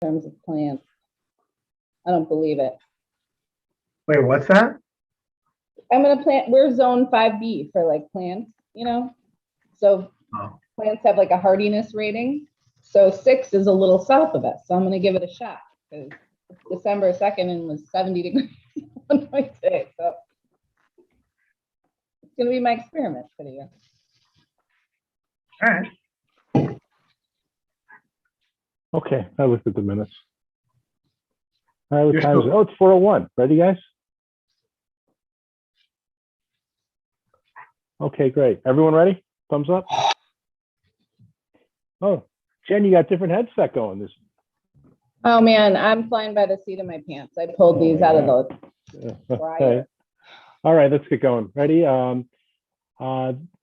terms of plants. I don't believe it. Wait, what's that? I'm gonna plant, we're zone 5B for like plants, you know? So Oh. plants have like a hardiness rating. So 6 is a little south of us. So I'm gonna give it a shot because it's December 2nd and was 70 degrees on my day. So it's gonna be my experiment for the year. All right. Okay, I looked at the minutes. All right, what You're time is it? still- Oh, it's 4:01. Ready, guys? Okay, great. Everyone ready? Thumbs up. Oh, Jen, you got different headset going. This. Oh man, I'm flying by the seat of my pants. I pulled these out of the Okay. dryer. All right, let's get going. Ready? The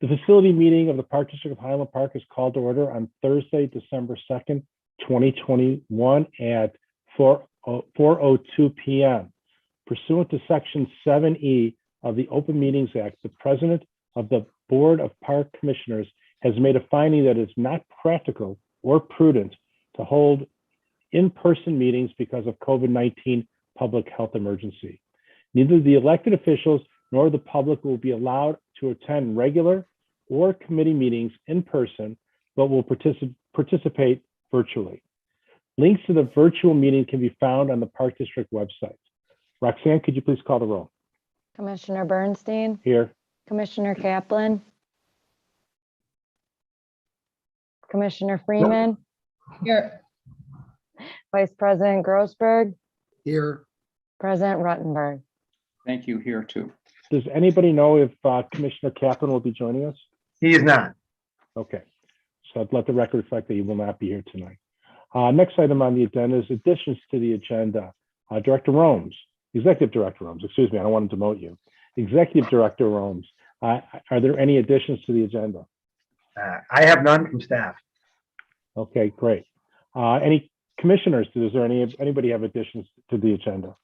facility meeting of the Park District of Highland Park is called to order on Thursday, December 2nd, 2021 at 4:02 p.m. Pursuant to Section 7E of the Open Meetings Act, the President of the Board of Park Commissioners has made a finding that it's not practical or prudent to hold in-person meetings because of COVID-19 public health emergency. Neither the elected officials nor the public will be allowed to attend regular or committee meetings in person, but will participate virtually. Links to the virtual meeting can be found on the Park District website. Roxanne, could you please call the roll? Commissioner Bernstein, Here. Commissioner Kaplan, Commissioner Freeman, Here, Vice President Grossberg, Here. President Ruttenberg. Thank you, here too. Does anybody know if Commissioner Kaplan will be joining us? He is not. Okay, so I'd let the record reflect that he will not be here tonight. Next item on the agenda is additions to the agenda. Director Romes, Executive Director Romes, excuse me, I don't want to demote you. Executive Director Romes, are there any additions to the agenda? I have none from staff. Okay, great. Any commissioners, does there anybody have additions to the agenda?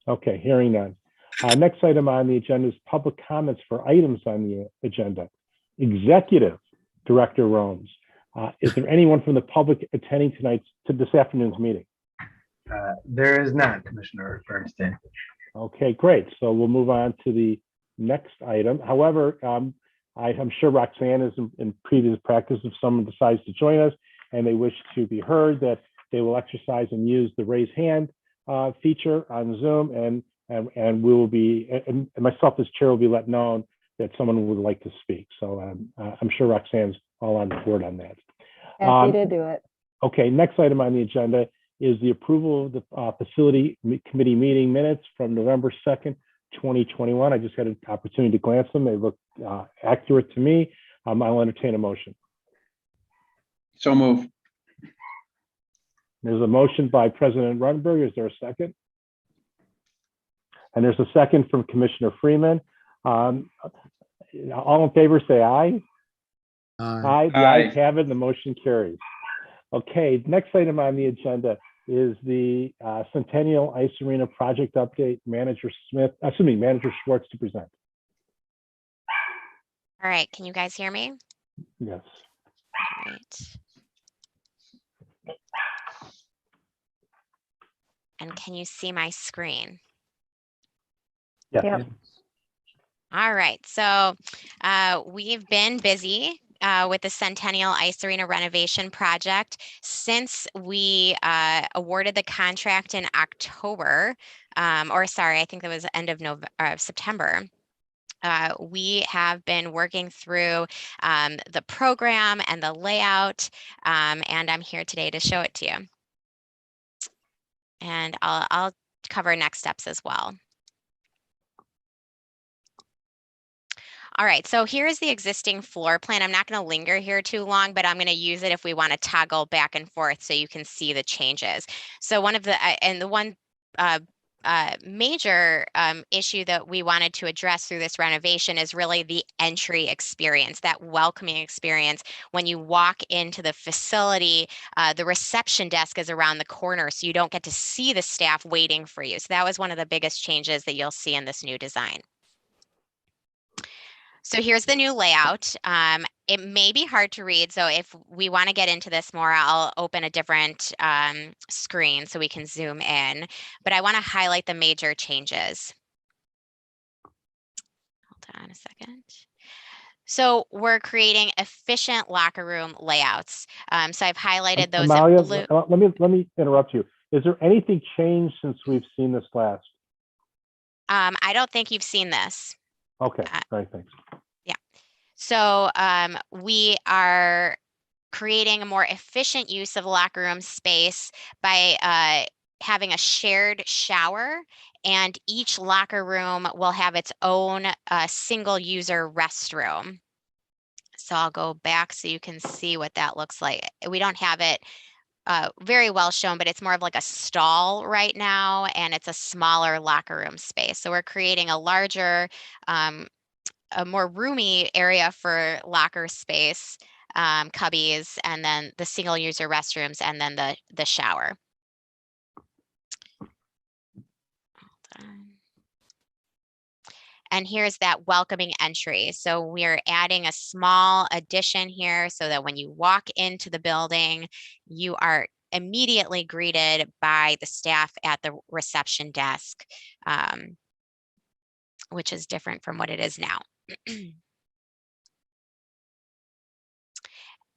Okay, hearing none. Next item on the agenda is public comments for items on the agenda. Executive Director Romes, is there anyone from the public attending this afternoon's meeting? There is not, Commissioner Bernstein. Okay, great. So we'll move on to the next item. However, I'm sure Roxanne is in previous practice. If someone decides to join us and they wish to be heard, that they will exercise and use the raise hand feature on Zoom, and we will be, and myself as chair will be let know that someone would like to speak. So I'm sure Roxanne's all on board on that. Happy to do it. Okay, next item on the agenda is the approval of the facility committee meeting minutes from November 2nd, 2021. I just had an opportunity to glance them. They look accurate to me. I'll entertain a motion. So move. There's a motion by President Ruttenberg. Is there a second? And there's a second from Commissioner Freeman. All in favor, say aye. Aye. The ayes have it. The motion carries. Okay, next item on the agenda is the Centennial Ice Arena project update. Manager Schwartz to present. All right, can you guys hear me? Yes. All right. And can you see my screen? Yeah. Yep. All right, so we've been busy with the Centennial Ice Arena renovation project since we awarded the contract in October, or sorry, I think that was the end of September. We have been working through the program and the layout, and I'm here today to show it to you. And I'll cover next steps as well. All right, so here's the existing floor plan. I'm not going to linger here too long, but I'm going to use it if we want to toggle back and forth so you can see the changes. So one major issue that we wanted to address through this renovation is really the entry experience, that welcoming experience. When you walk into the facility, the reception desk is around the corner, so you don't get to see the staff waiting for you. So that was one of the biggest changes that you'll see in this new design. So here's the new layout. it may be hard to read, so if we want to get into this more, I'll open a different screen so we can zoom in, but I want to highlight the major changes. Hold on a second. So we're creating efficient locker room layouts. So I've highlighted those in Amalia, blue. let me interrupt you. Is there anything changed since we've seen this last? I don't think you've seen this. Okay, all right, thanks. So we are creating a more efficient use of locker room space by having a shared shower, and each locker room will have its own single user restroom. So I'll go back so you can see what that looks like. We don't have it very well shown, but it's more of like a stall right now, and it's a smaller locker room space. So we're creating a larger, a more roomy area for locker space, cubbies, and then the single user restrooms, and then the shower. And here's that welcoming entry. So we're adding a small addition here so that when you walk into the building, you are immediately greeted by the staff at the reception desk, which is different from what it is now.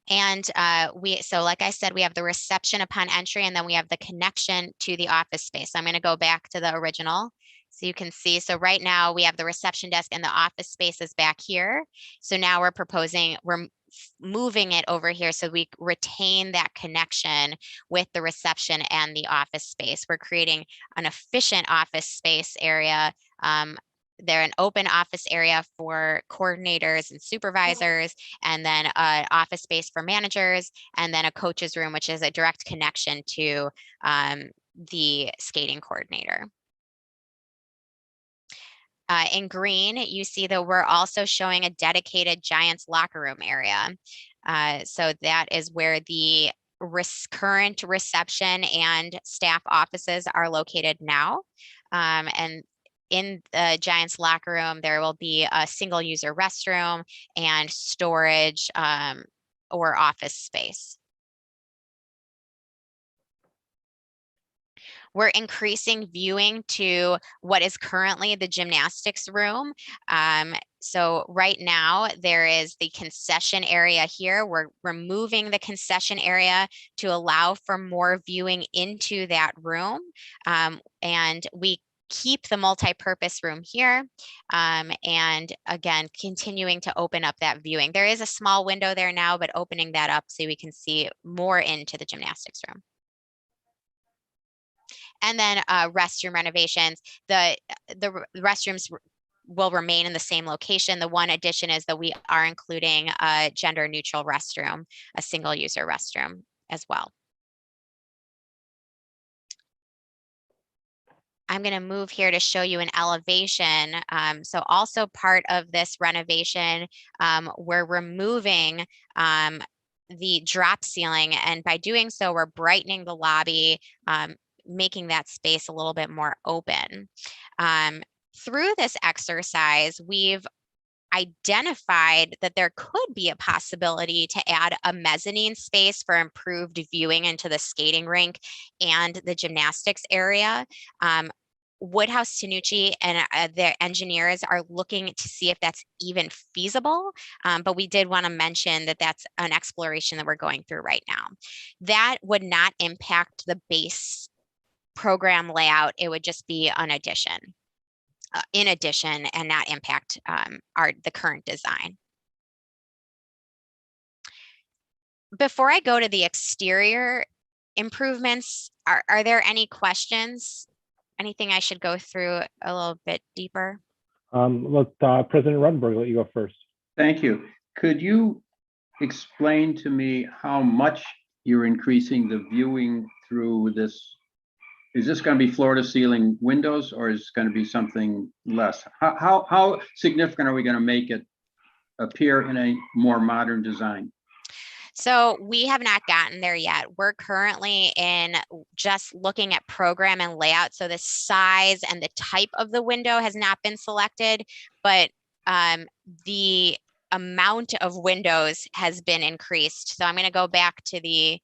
And so like I said, we have the reception upon entry, and then we have the connection to the office space. I'm going to go back to the original so you can see. So right now we have the reception desk and the office space is back here. So now we're moving it over here so we retain that connection with the reception and the office space. We're creating an efficient office space area. They're an open office area for coordinators and supervisors, and then an office space for managers, and then a coach's room, which is a direct connection to the skating coordinator. In green, you see that we're also showing a dedicated Giants locker room area. So that is where the current reception and staff offices are located now. And in the Giants locker room, there will be a single user restroom and storage or office space. We're increasing viewing to what is currently the gymnastics room. So right now there is the concession area here. We're removing the concession area to allow for more viewing into that room. And we keep the multi-purpose room here, and again continuing to open up that viewing. There is a small window there now, but opening that up so we can see more into the gymnastics room. And then restroom renovations. The restrooms will remain in the same location. The one addition is that we are including a gender neutral restroom, a single user restroom as well. I'm going to move here to show you an elevation. So also part of this renovation, we're removing the drop ceiling, and by doing so, we're brightening the lobby, making that space a little bit more open. Through this exercise, we've identified that there could be a possibility to add a mezzanine space for improved viewing into the skating rink and the gymnastics area. Woodhouse Tanucci and their engineers are looking to see if that's even feasible, but we did want to mention that that's an exploration that we're going through right now. That would not impact the base program layout. It would just be an addition. In addition, and not impact the current design. Before I go to the exterior improvements, are there any questions? Anything I should go through a little bit deeper? Let President Ruttenberg let you go first. Thank you. Could you explain to me how much you're increasing the viewing through this? Is this going to be floor to ceiling windows, or is it going to be something less? How significant are we going to make it appear in a more modern design? So we have not gotten there yet. We're currently in just looking at program and layout. So the size and the type of the window has not been selected, but the amount of windows has been increased. So I'm going to go back to the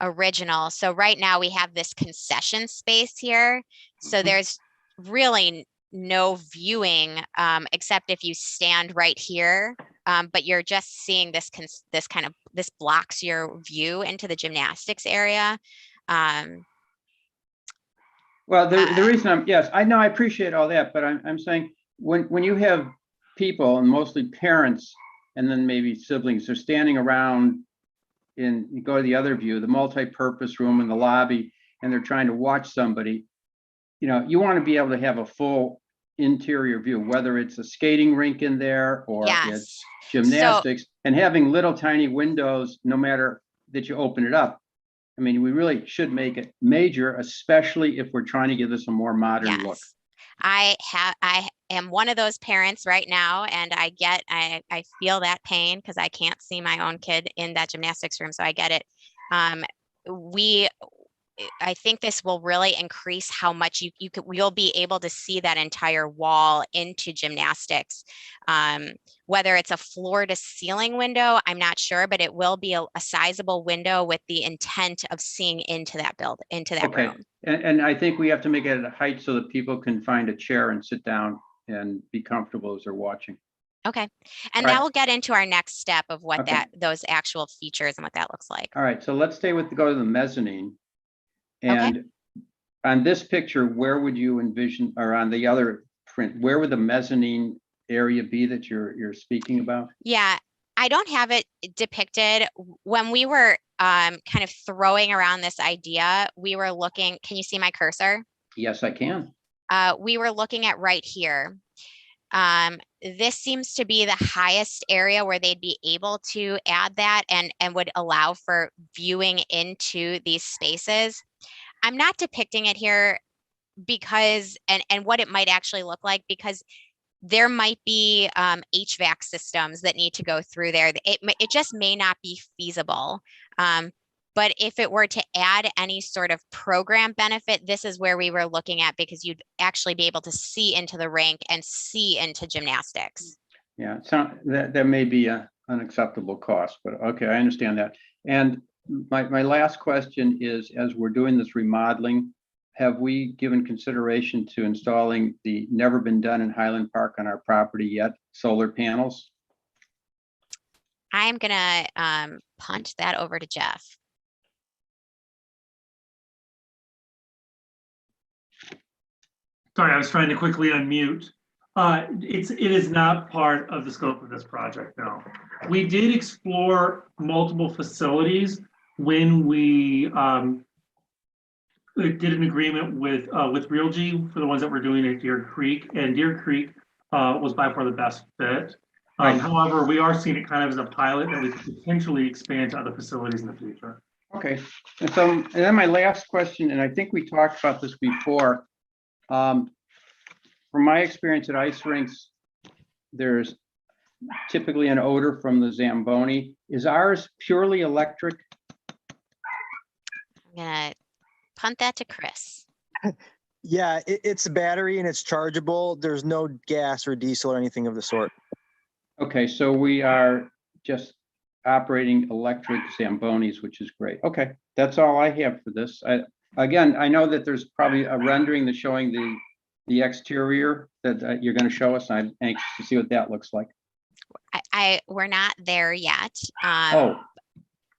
original. So right now we have this concession space here. So Mhm. there's really no viewing except if you stand right here. But you're just seeing this this blocks your view into the gymnastics area. Well, the reason yes, I know, I appreciate all that, but I'm saying when you have people and mostly parents and then maybe siblings, they're standing around you go to the other view, the multi-purpose room in the lobby, and they're trying to watch somebody, you want to be able to have a full interior view, whether it's a skating rink in there or it's gymnastics, and having little tiny windows, no matter that you open it up. I mean, we really should make it major, especially if we're trying to give this a more modern look. I am one of those parents right now, and I feel that pain because I can't see my own kid in that gymnastics room. So I get it. I think this will really increase how much you'll be able to see that entire wall into gymnastics. Whether it's a floor to ceiling window, I'm not sure, but it will be a sizable window with the intent of seeing into that room. And I think we have to make it at a height so that people can find a chair and sit down and be comfortable as they're watching. Okay. And All right. now we'll get into our next step of what those actual features and what that looks like. All right. So let's go to the mezzanine. And on this picture, where would you envision, or on the other print, where would the mezzanine area be that you're speaking about? Yeah, I don't have it depicted. When we were kind of throwing around this idea, we were looking, can you see my cursor? Yes, I can. We were looking at right here. This seems to be the highest area where they'd be able to add that and would allow for viewing into these spaces. I'm not depicting it here because, and what it might actually look like, because there might be HVAC systems that need to go through there. It just may not be feasible. But if it were to add any sort of program benefit, this is where we were looking at, because you'd actually be able to see into the rink and see into gymnastics. Yeah, so that may be an unacceptable cost, but okay, I understand that. And my last question is, as we're doing this remodeling, have we given consideration to installing the never been done in Highland Park on our property yet, solar panels? I'm gonna punt that over to Jeff. Sorry, I was trying to quickly unmute. It is not part of the scope of this project, no. We did explore multiple facilities when we did an agreement with Realgy for the ones that we're doing at Deer Creek, and Deer Creek was by far the best fit. Right. However, we are seeing it kind of as a pilot that we could potentially expand to other facilities in the future. Okay, and then my last question, and I think we talked about this before. From my experience at ice rinks, there's typically an odor from the Zamboni. Is ours purely electric? I'm gonna punt that to Chris. Yeah, it's a battery and it's chargeable. There's no gas or diesel or anything of the sort. Okay, so we are just operating electric Zambonis, which is great. Okay, that's all I have for this. Again, I know that there's probably a rendering that's showing the exterior that you're going to show us. I'm anxious to see what that looks like. We're not there yet. So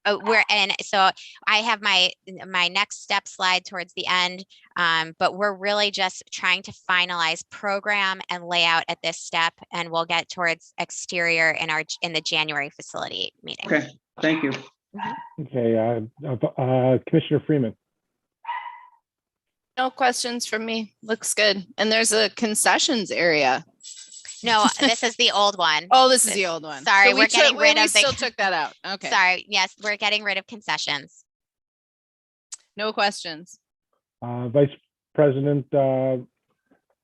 I have my next step slide towards the end, but we're really just trying to finalize program and layout at this step, and we'll get towards exterior in the January facility meeting. Okay, thank you. Okay, Commissioner Freeman. No questions from me. Looks good. And there's a concessions area. No, this is the old one. Oh, this is the old one. Sorry, So we're getting rid of we still took that out. Okay. Sorry, yes, we're getting rid of concessions. No questions. Vice President,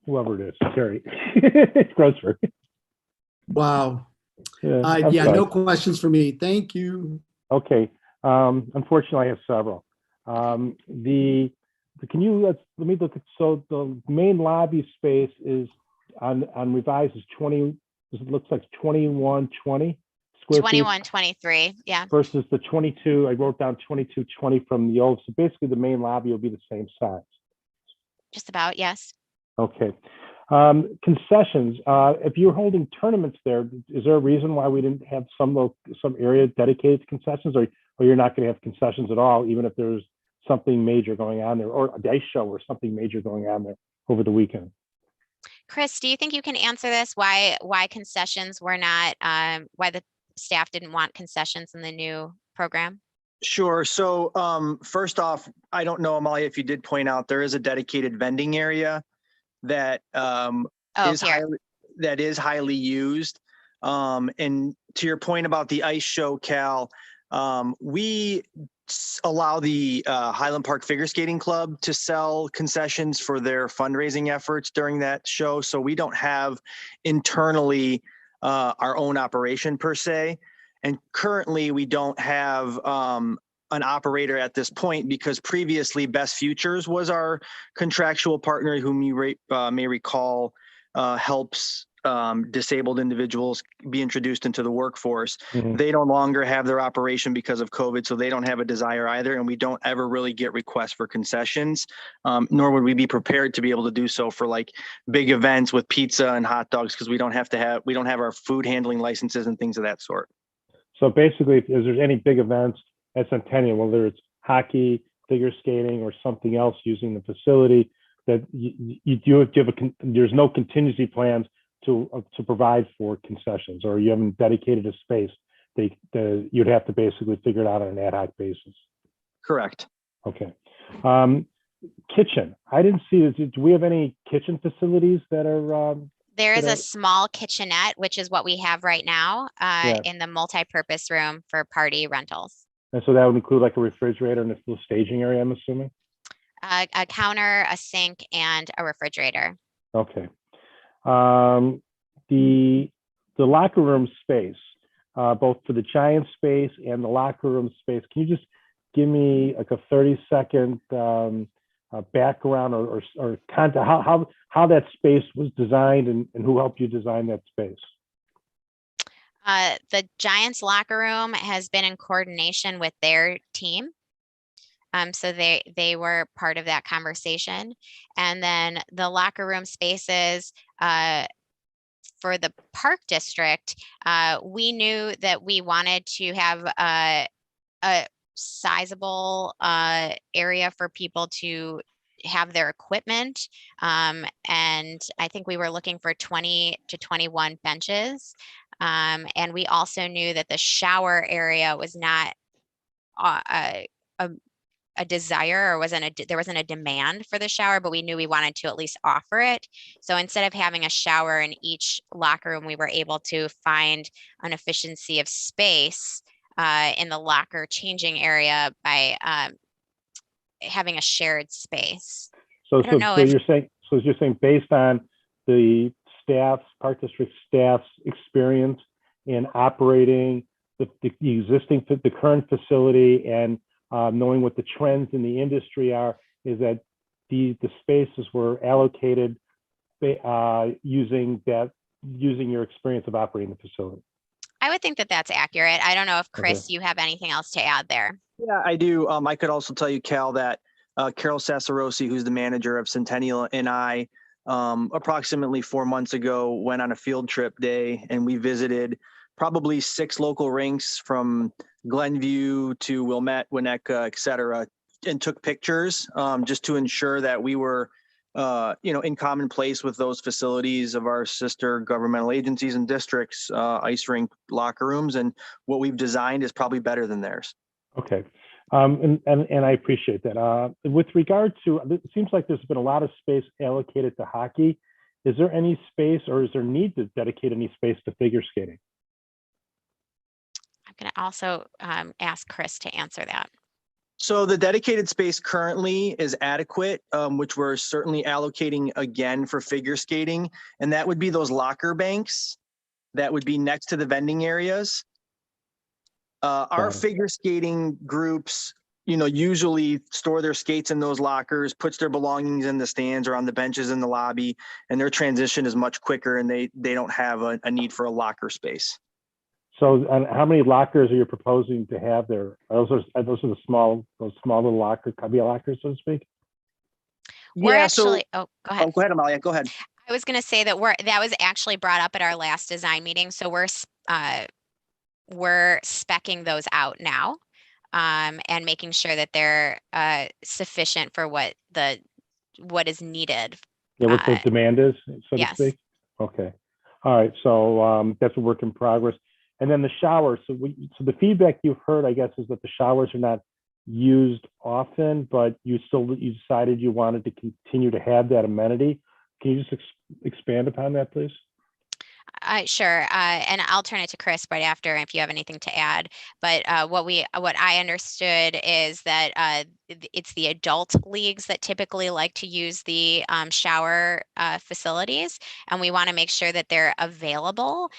whoever it is, Terry Grossberg. Wow. Yeah, Yeah, no questions for me. Thank you. Okay. Unfortunately, I have several. Can you let me look at, so the main lobby space is on revised is it looks like 2120 square feet 2123, yeah, versus the 22, I wrote down 2220 from the old. So basically the main lobby will be the same size. just about, yes. Okay. Concessions, if you're holding tournaments there, is there a reason why we didn't have some area dedicated to concessions, or you're not going to have concessions at all, even if there's something major going on there, or a ice show or something major going on there over the weekend? Chris, do you think you can answer this? Why concessions were not, why the staff didn't want concessions in the new program? Sure. So first off, I don't know, Amalia, if you did point out, there is a dedicated vending area that Oh, is here. highly used. And to your point about the ice show, Cal, we allow the Highland Park Figure Skating Club to sell concessions for their fundraising efforts during that show. So we don't have internally our own operation per se. And currently we don't have an operator at this point, because previously Best Futures was our contractual partner, whom you may recall helps disabled individuals be introduced into the workforce. Mhm. They no longer have their operation because of COVID, so they don't have a desire either, and we don't ever really get requests for concessions, nor would we be prepared to be able to do so for like big events with pizza and hot dogs, because we don't have our food handling licenses and things of that sort. So basically, if there's any big events at Centennial, whether it's hockey, figure skating, or something else using the facility, that there's no contingency plans to provide for concessions, or you haven't dedicated a space. You'd have to basically figure it out on an ad hoc basis. Correct. Okay. Kitchen. I didn't see this. Do we have any kitchen facilities that are? There is Could I- a small kitchenette, which is what we have right now Yeah. in the multi-purpose room for party rentals. And so that would include like a refrigerator and a little staging area, I'm assuming? A counter, a sink, and a refrigerator. Okay. The locker room space, both for the giant space and the locker room space, can you just give me like a 30-second background or content, how that space was designed and who helped you design that space? The Giants locker room has been in coordination with their team. So they were part of that conversation. And then the locker room spaces for the park district, we knew that we wanted to have a sizable area for people to have their equipment. And I think we were looking for 20 to 21 benches. And we also knew that the shower area was not a desire, or there wasn't a demand for the shower, but we knew we wanted to at least offer it. So instead of having a shower in each locker room, we were able to find an efficiency of space in the locker changing area by having a shared space. So I don't know you're saying based on the park district staff's experience in operating the current facility and knowing what the trends in the industry are, is that the spaces were allocated using your experience of operating the facility? I would think that that's accurate. I don't know if Chris, Okay. you have anything else to add there. Yeah, I do. I could also tell you, Cal, that Carol Sassarosi, who's the manager of Centennial, and I, approximately 4 months ago, went on a field trip day, and we visited probably 6 local rinks from Glenview to Wilmette, Winnetka, et cetera, and took pictures just to ensure that we were, in common place with those facilities of our sister governmental agencies and districts, ice rink locker rooms, and what we've designed is probably better than theirs. Okay. And I appreciate that. With regard to, it seems like there's been a lot of space allocated to hockey. Is there any space, or is there need to dedicate any space to figure skating? I'm going to also ask Chris to answer that. So the dedicated space currently is adequate, which we're certainly allocating again for figure skating. And that would be those locker banks that would be next to the vending areas. Our figure skating groups usually store their skates in those lockers, puts their belongings in the stands or on the benches in the lobby, and their transition is much quicker, and they don't have a need for a locker space. So how many lockers are you proposing to have there? Those are those small little locker, cubby lockers, so to speak? We're Yeah, actually, oh, go ahead. Oh, go ahead, Amalia, go ahead. I was going to say that that was actually brought up at our last design meeting. So we're speccing those out now, and making sure that they're sufficient for what is needed. Yeah, what the demand is, so to yes. speak? Okay. All right, so that's a work in progress. And then the showers, so the feedback you've heard, I guess, is that the showers are not used often, but you decided you wanted to continue to have that amenity. Can you just expand upon that, please? Sure, and I'll turn it to Chris right after if you have anything to add. But what I understood is that it's the adult leagues that typically like to use the shower facilities, and we want to make sure that they're available,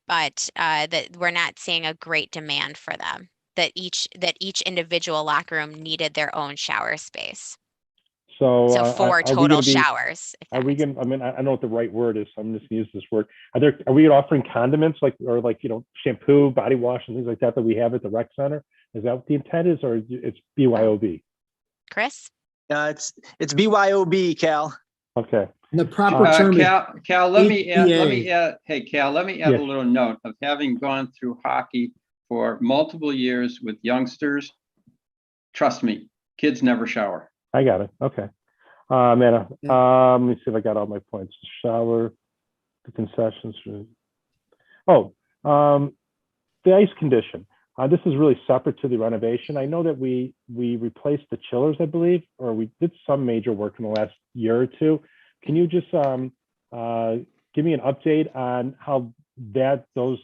but that we're not seeing a great demand for them. That each individual locker room needed their own shower space. So 4 total showers. Are we going? I mean, I don't know what the right word is, so I'm just going to use this word. Are we offering condiments like shampoo, body wash, and things like that we have at the rec center? Is that what the intent is, or it's BYOB? Chris? It's BYOB, Cal. Okay. The proper term is Cal, let me HBA. add. Hey, Cal, let me add a little note of having gone through hockey for multiple years with youngsters. Trust me, kids never shower. I got it. Okay. Anna, let me see if I got all my points. Shower, the concessions. The ice condition. This is really separate to the renovation. I know that we replaced the chillers, I believe, or we did some major work in the last year or two. Can you just give me an update on how those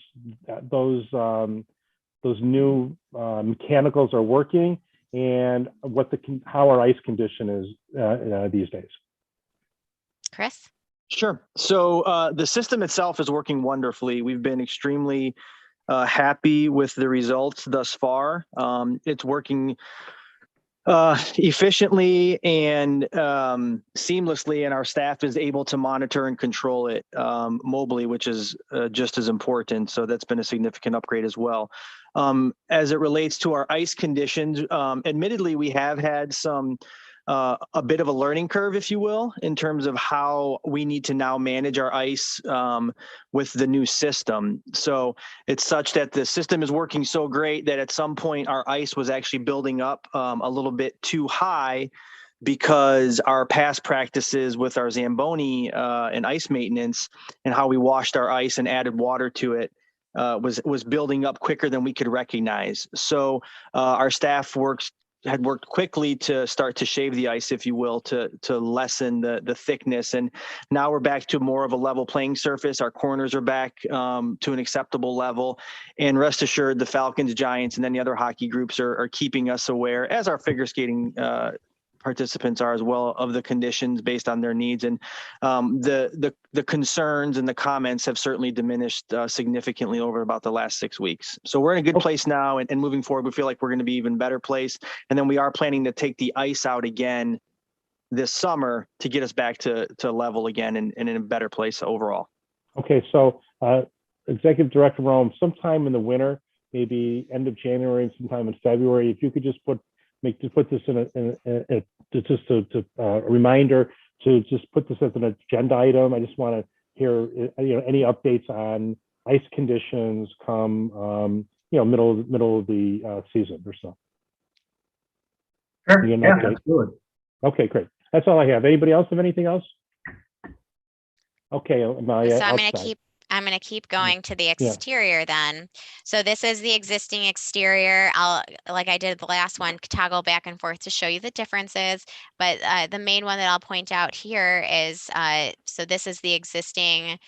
new mechanicals are working, and how our ice condition is these days? Chris? Sure. So the system itself is working wonderfully. We've been extremely happy with the results thus far. It's working efficiently and seamlessly, and our staff is able to monitor and control it mobily, which is just as important. So that's been a significant upgrade as well. As it relates to our ice conditions, admittedly, we have had a bit of a learning curve, if you will, in terms of how we need to now manage our ice with the new system. So it's such that the system is working so great that at some point our ice was actually building up a little bit too high, because our past practices with our Zamboni and ice maintenance and how we washed our ice and added water to it was building up quicker than we could recognize. So our staff had worked quickly to start to shave the ice, if you will, to lessen the thickness. And now we're back to more of a level playing surface. Our corners are back to an acceptable level. And rest assured, the Falcons, Giants, and then the other hockey groups are keeping us aware, as our figure skating participants are as well, of the conditions based on their needs. And the concerns and the comments have certainly diminished significantly over about the last 6 weeks. So we're in a good place now, and moving forward, we feel like we're going to be even better place. And then we are planning to take the ice out again this summer to get us back to level again and in a better place overall. Okay, so Executive Director Rome, sometime in the winter, maybe end of January and sometime in February, if you could just put this in a reminder to just put this as an agenda item. I just want to hear any updates on ice conditions come middle of the season or so. Sure. Yeah, absolutely. Okay, great. That's all I have. Anybody else have anything else? Okay, Amalia, So I'm going to keep going to the exterior then. So this is the existing exterior. Like I did the last one, toggle back and forth to show you the differences. But the main one that I'll point out here is, so this is the existing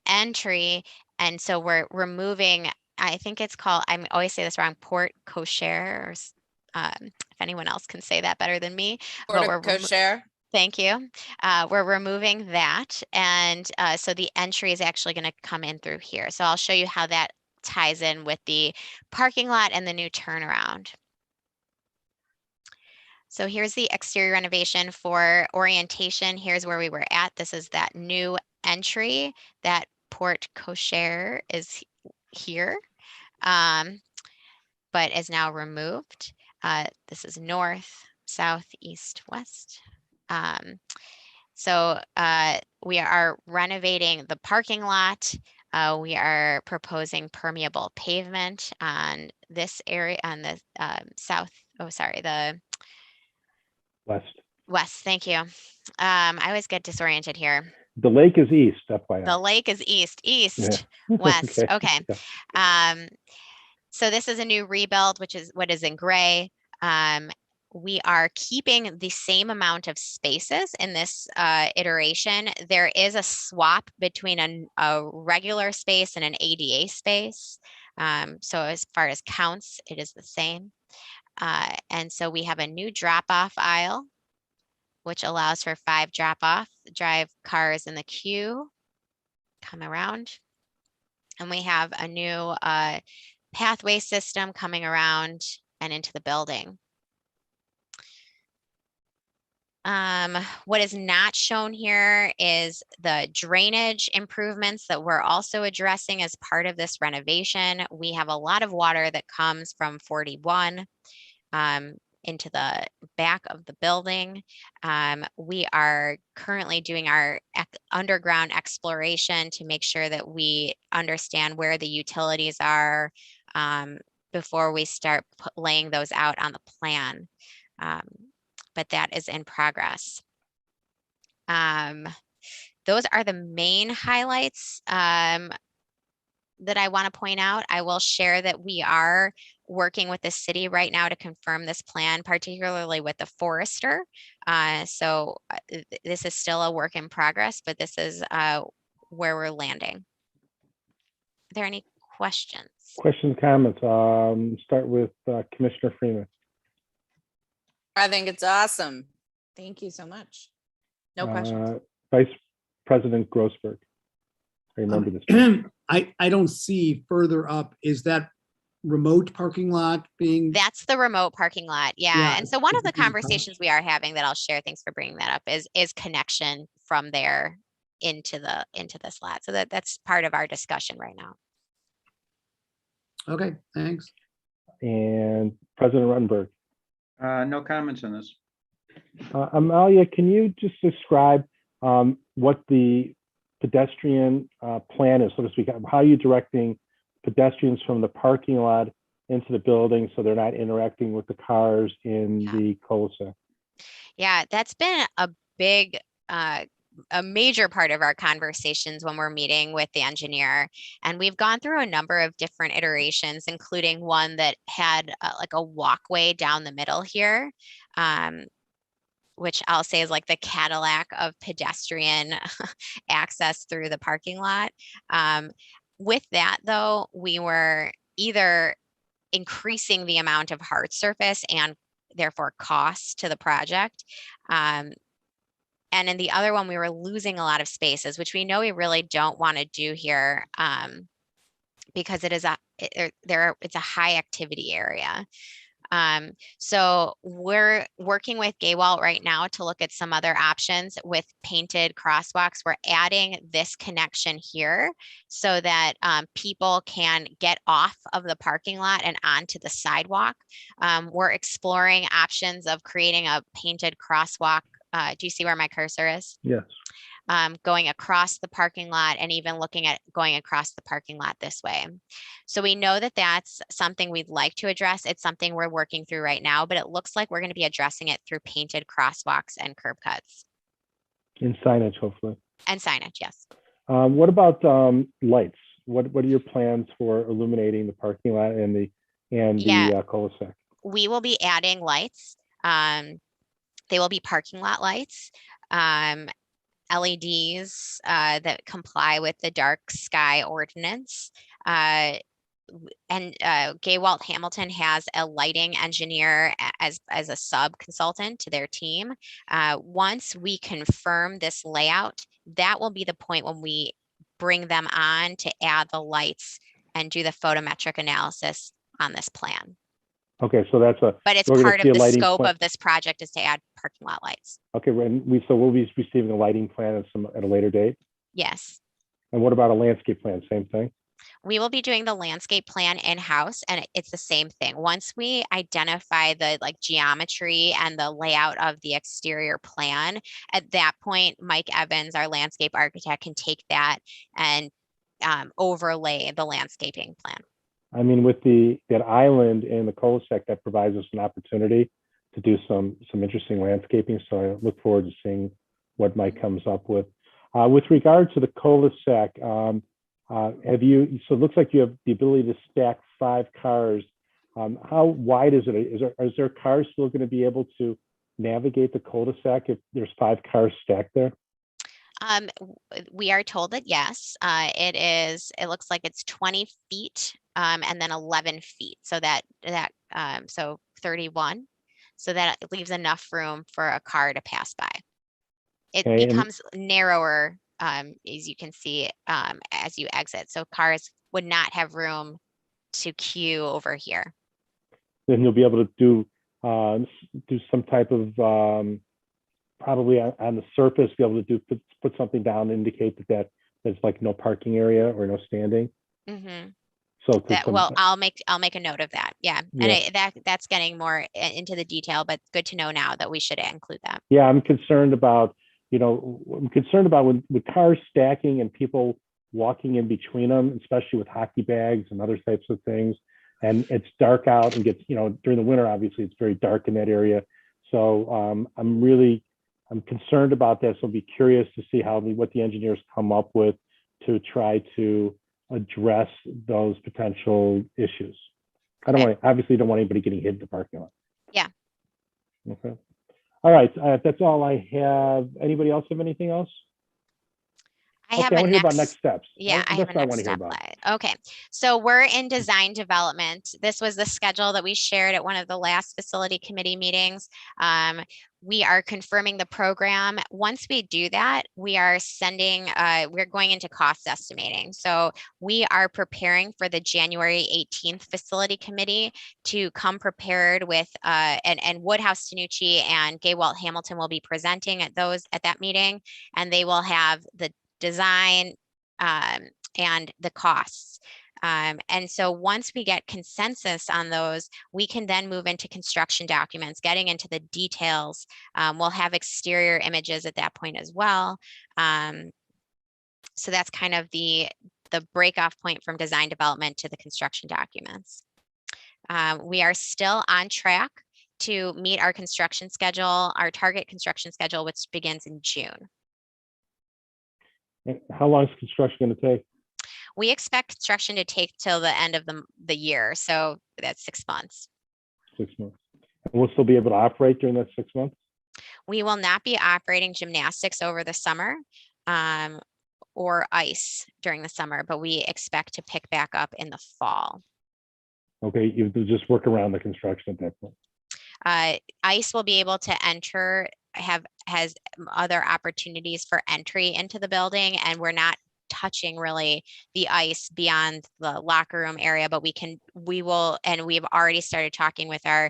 entry. And so we're removing, I think it's called, I always say this wrong, porte cochere, or if anyone else can say that better than me. Porte cochere. Thank you. We're removing that. And so the entry is actually going to come in through here. So I'll show you how that ties in with the parking lot and the new turnaround. So here's the exterior renovation for orientation. Here's where we were at. This is that new entry. That porte cochere is here, but is now removed. This is north, south, east, west. So we are renovating the parking lot. We are proposing permeable pavement on this area, on the the west. Thank you. I always get disoriented here. The lake is east, FYI. The lake is east, Yeah. west. Okay. Yeah. So this is a new rebuild, which is what is in gray. We are keeping the same amount of spaces in this iteration. There is a swap between a regular space and an ADA space. So as far as counts, it is the same. And so we have a new drop-off aisle, which allows for 5 drop-off, drive cars in the queue, come around. And we have a new pathway system coming around and into the building. What is not shown here is the drainage improvements that we're also addressing as part of this renovation. We have a lot of water that comes from 41 into the back of the building. We are currently doing our underground exploration to make sure that we understand where the utilities are before we start laying those out on the plan. But that is in progress. Those are the main highlights that I want to point out. I will share that we are working with the city right now to confirm this plan, particularly with the forester. So this is still a work in progress, but this is where we're landing. Are there any questions? Questions, comments? Start with Commissioner Freeman. I think it's awesome. Thank you so much. No questions. Vice President Grossberg. I remember this. I don't see further up. Is that remote parking lot being? That's the remote parking lot. Yeah. Yeah, And so one of the it's being conversations we are having that I'll share, thanks for bringing that up, is connection from there into this lot. So that's part of our discussion right now. Okay, thanks. And President Ruttenberg. No comments on this. Amalia, can you just describe what the pedestrian plan is, so to speak? How are you directing pedestrians from the parking lot into the building so they're not interacting with the cars in the cul-de-sac? Yeah, that's been a big, a major part of our conversations when we're meeting with the engineer. And we've gone through a number of different iterations, including one that had like a walkway down the middle here, which I'll say is like the Cadillac of pedestrian access through the parking lot. With that though, we were either increasing the amount of hard surface and therefore costs to the project. And in the other one, we were losing a lot of spaces, which we know we really don't want to do here because it's a high activity area. So we're working with Gaywalt right now to look at some other options with painted crosswalks. We're adding this connection here so that people can get off of the parking lot and onto the sidewalk. We're exploring options of creating a painted crosswalk. Do you see where my cursor is? Yes. Going across the parking lot and even looking at going across the parking lot this way. So we know that that's something we'd like to address. It's something we're working through right now, but it looks like we're going to be addressing it through painted crosswalks and curb cuts. And signage, hopefully. And signage, yes. What about lights? What are your plans for illuminating the parking lot and the cul-de-sac? We will be adding lights. They will be parking lot lights. LEDs that comply with the dark sky ordinance. And Gaywalt Hamilton has a lighting engineer as a sub consultant to their team. Once we confirm this layout, that will be the point when we bring them on to add the lights and do the photometric analysis on this plan. Okay, so that's a, But it's we're gonna part see of a the lighting scope plan. of this project is to add parking lot lights. Okay, so we'll be receiving a lighting plan at a later date. Yes. And what about a landscape plan? Same thing? We will be doing the landscape plan in-house, and it's the same thing. Once we identify the like geometry and the layout of the exterior plan, at that point, Mike Evans, our landscape architect, can take that and overlay the landscaping plan. I mean, with that island in the cul-de-sac, that provides us an opportunity to do some interesting landscaping. So I look forward to seeing what Mike comes up with. With regard to the cul-de-sac, so it looks like you have the ability to stack 5 cars. How wide is it? Is there cars still going to be able to navigate the cul-de-sac if there's 5 cars stacked there? We are told that yes, it looks like it's 20 feet and then 11 feet. So so 31. So that leaves enough room for a car to pass by. It Okay, becomes narrower, as you can see, as you exit. So cars would not have room to queue over here. Then you'll be able to do some type of probably on the surface, be able to put something down to indicate that there's like no parking area or no standing. Mm-hmm. So Well, I'll make a note of that. Yeah, Yeah. and that's getting more into the detail, but good to know now that we should include that. Yeah, I'm concerned about when with cars stacking and people walking in between them, especially with hockey bags and other types of things. And it's dark out and gets, during the winter, obviously it's very dark in that area. So I'm concerned about this. I'll be curious to see what the engineers come up with to try to address those potential issues. Obviously don't want anybody getting hit in the parking lot. Yeah. Okay. All right. That's all I have. Anybody else have anything else? I Okay, have I a want to hear about next steps. Yeah, I have That's a what I next want to hear step about. slide. Okay, so we're in design development. This was the schedule that we shared at one of the last facility committee meetings. We are confirming the program. Once we do that, we are we're going into cost estimating. So we are preparing for the January 18th facility committee to come prepared with, and Woodhouse Tanucci and Gay Walt Hamilton will be presenting at that meeting, and they will have the design and the costs. And so once we get consensus on those, we can then move into construction documents, getting into the details. We'll have exterior images at that point as well. So that's kind of the break-off point from design development to the construction documents. We are still on track to meet our construction schedule, our target construction schedule, which begins in June. How long is construction going to take? We expect construction to take till the end of the year. So that's 6 months. 6 months. And we'll still be able to operate during that 6 months? We will not be operating gymnastics over the summer or ice during the summer, but we expect to pick back up in the fall. Okay, you just work around the construction at that point. Ice will be able to enter, has other opportunities for entry into the building, and we're not touching really the ice beyond the locker room area, but we will, and we've already started talking with our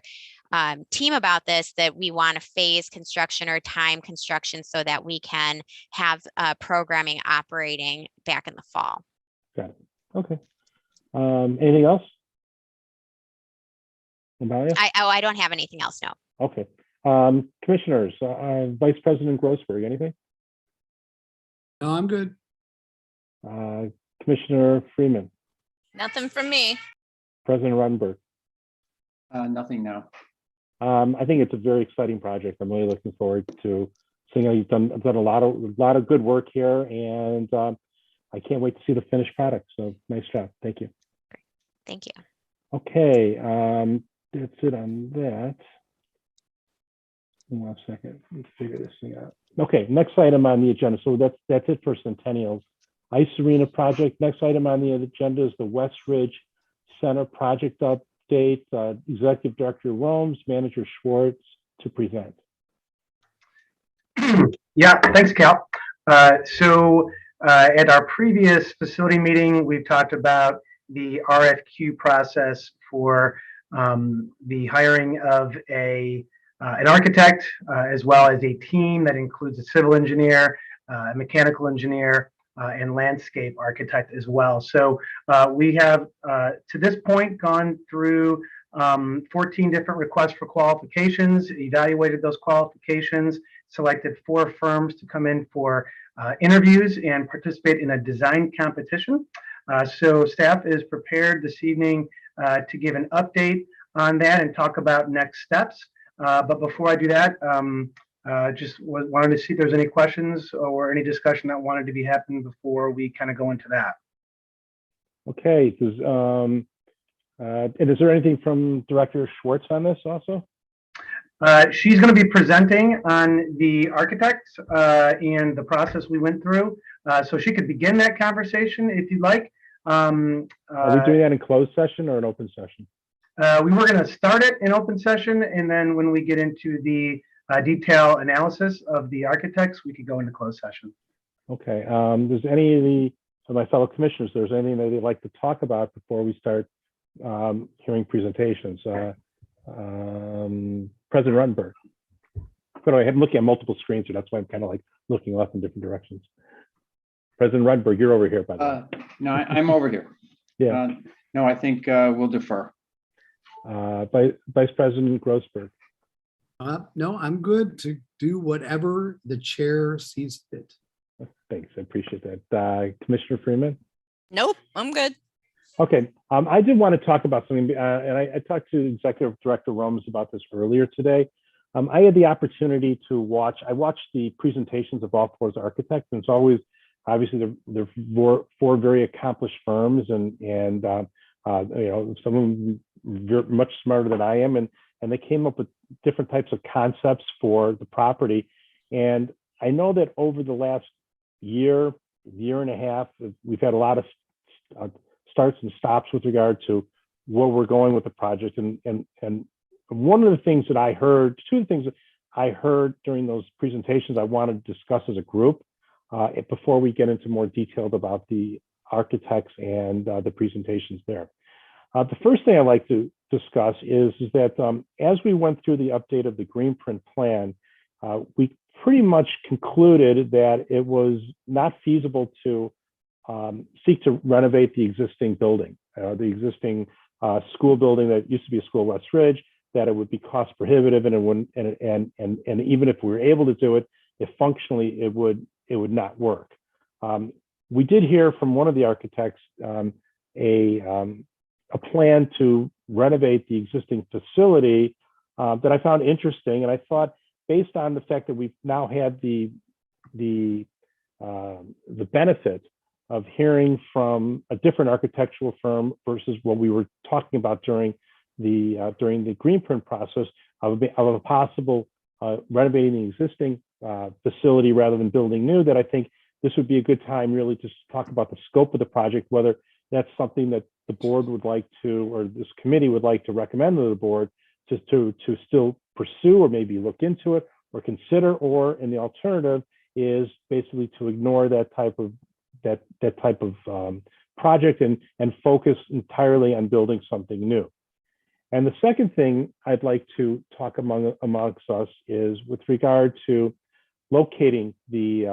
team about this, that we want to phase construction or time construction so that we can have programming operating back in the fall. Got it. Okay. Anything else? I don't have anything else, no. Okay. Commissioners, Vice President Grossberg, anything? No, I'm good. Commissioner Freeman, Nothing from me. President Ruttenberg. Nothing now. I think it's a very exciting project. I'm really looking forward to seeing how you've done a lot of good work here, and I can't wait to see the finished product. So nice job. Thank you. Thank you. Okay, that's it on that. One second, let me figure this thing out. Okay, next item on the agenda. So that's it for Centennial's Ice Arena project. Next item on the agenda is the West Ridge Center project update. Executive Director Romes, Manager Schwartz to present. Yeah, thanks, Cal. So at our previous facility meeting, we've talked about the RFQ process for the hiring of an architect, as well as a team that includes a civil engineer, a mechanical engineer, and landscape architect as well. So we have, to this point, gone through 14 different requests for qualifications, evaluated those qualifications, selected 4 firms to come in for interviews and participate in a design competition. So staff is prepared this evening to give an update on that and talk about next steps. But before I do that, just wanted to see if there's any questions or any discussion that wanted to be happening before we kind of go into that. Okay, and is there anything from Director Schwartz on this also? She's going to be presenting on the architects and the process we went through. So she could begin that conversation if you'd like. Are we doing that in closed session or an open session? We were going to start it in open session, and then when we get into the detail analysis of the architects, we could go into closed session. Okay. Does any of my fellow commissioners, there's anything that they'd like to talk about before we start hearing presentations? President Ruttenberg. But I'm looking at multiple screens here. That's why I'm kind of like looking off in different directions. President Ruttenberg, you're over here, by the way. No, I'm over here. Yeah. No, I think we'll defer. Vice President Grossberg. No, I'm good to do whatever the chair sees fit. Thanks, I appreciate that. Commissioner Freeman? Nope, I'm good. Okay, I did want to talk about something, and I talked to Executive Director Romes about this earlier today. I had the opportunity to watch the presentations of all 4 architects, and it's always, obviously, they're 4 very accomplished firms, and you know, some of them much smarter than I am, and they came up with different types of concepts for the property. And I know that over the last year and a half, we've had a lot of starts and stops with regard to where we're going with the project. And one of the things that I heard, 2 of the things that I heard during those presentations I wanted to discuss as a group before we get into more detailed about the architects and the presentations there. The first thing I'd like to discuss is that as we went through the update of the green print plan, we pretty much concluded that it was not feasible to seek to renovate the existing building, the existing school building that used to be a school, West Ridge, that it would be cost prohibitive, and it wouldn't, and even if we were able to do it, if functionally it would not work. We did hear from one of the architects a plan to renovate the existing facility that I found interesting, and I thought, based on the fact that we've now had the benefit of hearing from a different architectural firm versus what we were talking about during the green print process of a possible renovating the existing facility rather than building new, that I think this would be a good time really to talk about the scope of the project, whether that's something that the board would like to, or this committee would like to recommend to the board to still pursue, or maybe look into it or consider, or in the alternative is basically to ignore that type of project and focus entirely on building something new. And the second thing I'd like to talk amongst us is with regard to locating the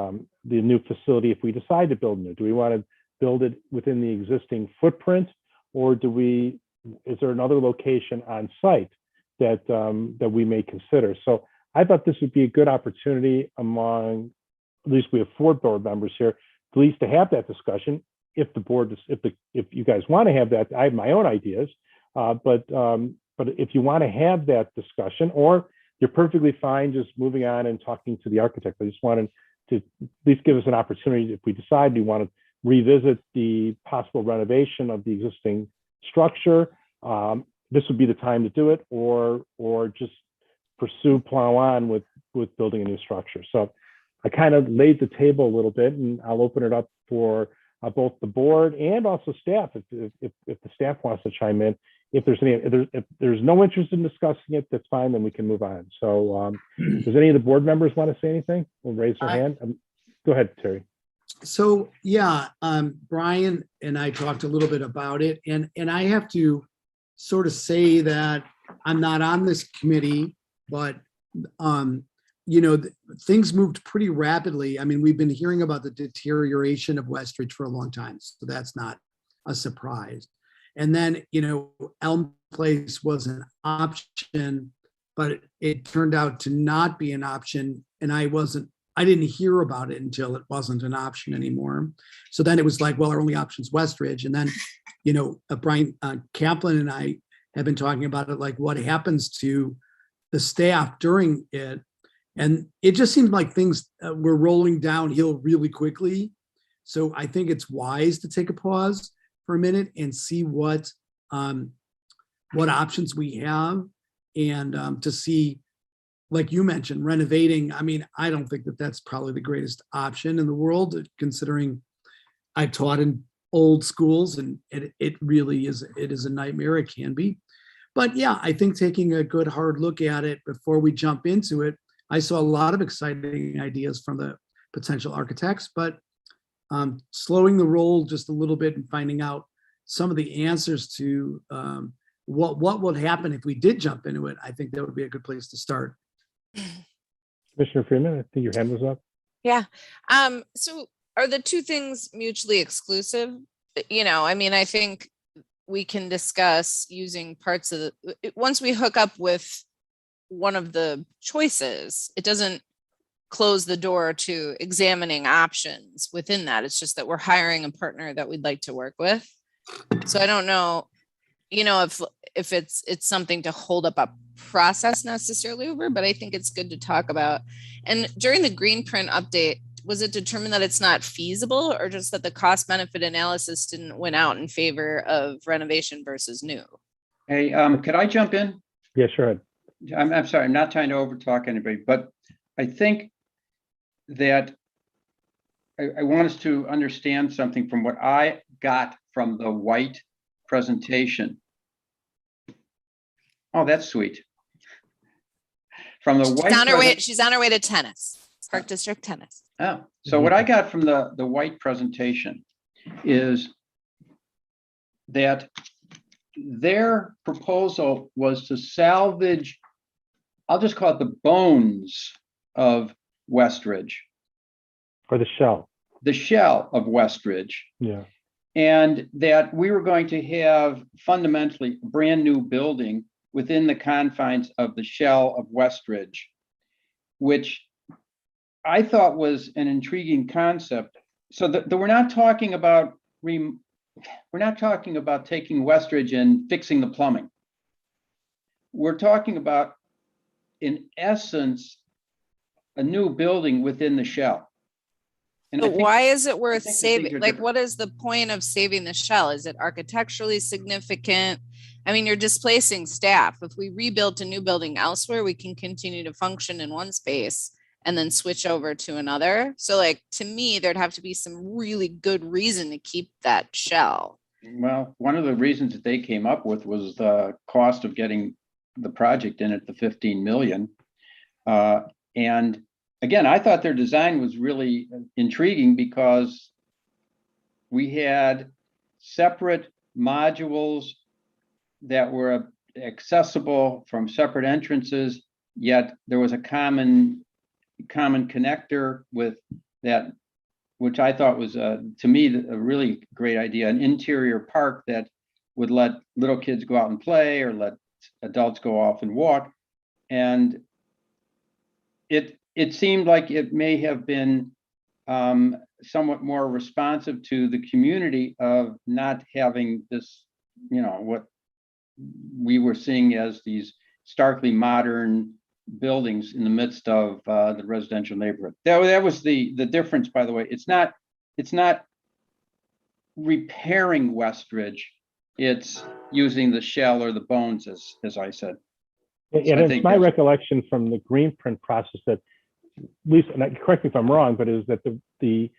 new facility. If we decide to build new, do we want to build it within the existing footprint, or is there another location on site that we may consider? So I thought this would be a good opportunity among, at least we have 4 board members here, at least to have that discussion. If the board, if you guys want to have that, I have my own ideas, but if you want to have that discussion, or you're perfectly fine just moving on and talking to the architect. I just wanted to at least give us an opportunity, if we decide we want to revisit the possible renovation of the existing structure, this would be the time to do it, or just plow on with building a new structure. So I kind of laid the table a little bit, and I'll open it up for both the board and also staff, if the staff wants to chime in. If there's no interest in discussing it, that's fine, then we can move on. So does any of the board members want to say anything? We'll raise their hand. Go ahead, Terry. So yeah, Brian and I talked a little bit about it, and I have to sort of say that I'm not on this committee, but things moved pretty rapidly. I mean, we've been hearing about the deterioration of Westridge for a long time, so that's not a surprise. And then, Elm Place was an option, but it turned out to not be an option. And I didn't hear about it until it wasn't an option anymore. So then it was like, well, our only option is Westridge. And then, Brian Kaplan and I have been talking about it, like what happens to the staff during it. And it just seemed like things were rolling downhill really quickly. So I think it's wise to take a pause for a minute and see what options we have, and to see, like you mentioned, renovating. I mean, I don't think that that's probably the greatest option in the world, considering I taught in old schools, and it really is, it is a nightmare. It can be. But yeah, I think taking a good hard look at it before we jump into it, I saw a lot of exciting ideas from the potential architects, but slowing the roll just a little bit and finding out some of the answers to what would happen if we did jump into it, I think that would be a good place to start. Commissioner Freeman, I think your hand was up. Yeah. So are the two things mutually exclusive? I mean, I think we can discuss using parts of once we hook up with one of the choices, it doesn't close the door to examining options within that. It's just that we're hiring a partner that we'd like to work with. So I don't know, if it's something to hold up a process necessarily over, but I think it's good to talk about. And during the green print update, was it determined that it's not feasible, or just that the cost benefit analysis didn't win out in favor of renovation versus new? Hey, could I jump in? Yeah, sure. I'm sorry, I'm not trying to overtalk anybody, but I think that I want us to understand something from what I got from the white presentation. Oh, that's sweet. From the white. She's on her way to tennis, Park District tennis. Oh, so what I got from the white presentation is that their proposal was to salvage, I'll just call it the bones of Westridge. Or the shell. The shell of Westridge. Yeah. And that we were going to have fundamentally a brand new building within the confines of the shell of Westridge, which I thought was an intriguing concept. So that we're not talking about taking Westridge and fixing the plumbing. We're talking about, in essence, a new building within the shell. And But why is it worth think the things saving? are Like, different. what is the point of saving the shell? Is it architecturally significant? I mean, you're displacing staff. If we rebuilt a new building elsewhere, we can continue to function in one space and then switch over to another. So like, to me, there'd have to be some really good reason to keep that shell. Well, one of the reasons that they came up with was the cost of getting the project in at the 15 million. And again, I thought their design was really intriguing because we had separate modules that were accessible from separate entrances, yet there was a common connector with that, which I thought was, to me, a really great idea, an interior park that would let little kids go out and play or let adults go off and walk. And it seemed like it may have been somewhat more responsive to the community of not having this, what we were seeing as these starkly modern buildings in the midst of the residential neighborhood. That was the difference, by the way. It's not repairing Westridge. It's using the shell or the bones, as I said. Yeah, it's my recollection from the green print process that, at least, and correct me if I'm wrong, but is that the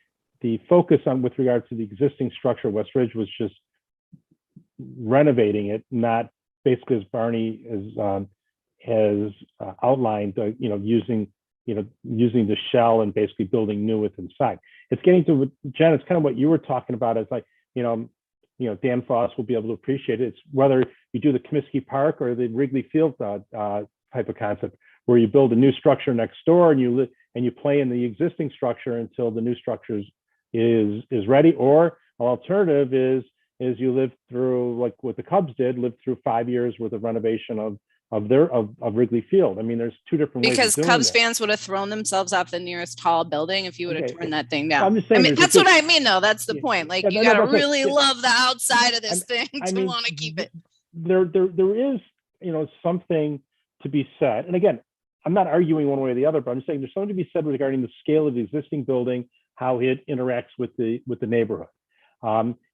focus on with regard to the existing structure of Westridge was just renovating it, not basically, as Barney has outlined, using the shell and basically building new with inside. It's getting to, Jen, it's kind of what you were talking about. It's like, Dan Foss will be able to appreciate it. It's whether you do the Comiskey Park or the Wrigley Field type of concept, where you build a new structure next door and you play in the existing structure until the new structure is ready. Or an alternative is you live through, like what the Cubs did, live through 5 years worth of renovation of Wrigley Field. I mean, there's two different ways Because of doing Cubs that. fans would have thrown themselves off the nearest tall building if you would have Okay. torn that thing I'm down. just saying, I mean, there's that's what I mean, though. That's the Yeah. point. Like, Yeah, you no, gotta okay. really Yeah. love the outside of this thing I to mean, want to keep it. There is, something to be said. And again, I'm not arguing one way or the other, but I'm just saying there's something to be said regarding the scale of the existing building, how it interacts with the neighborhood.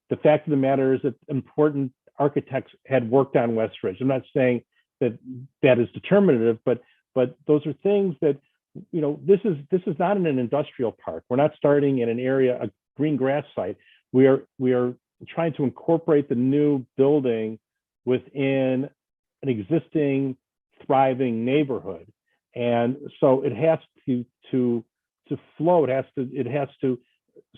The fact of the matter is that important architects had worked on West Ridge. I'm not saying that is determinative, but those are things that, this is not in an industrial park. We're not starting in an area, a green grass site. We are trying to incorporate the new building within an existing thriving neighborhood. And so it has to flow. It has to,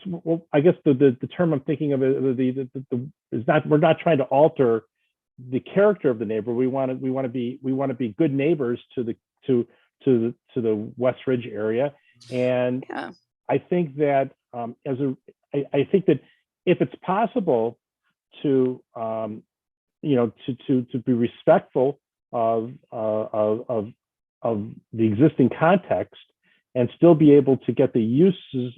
well, I guess the term I'm thinking of is not, we're not trying to alter the character of the neighbor. We want to be good neighbors to the West Ridge area. And Yeah. I think that I think that if it's possible to to be respectful of the existing context and still be able to get the uses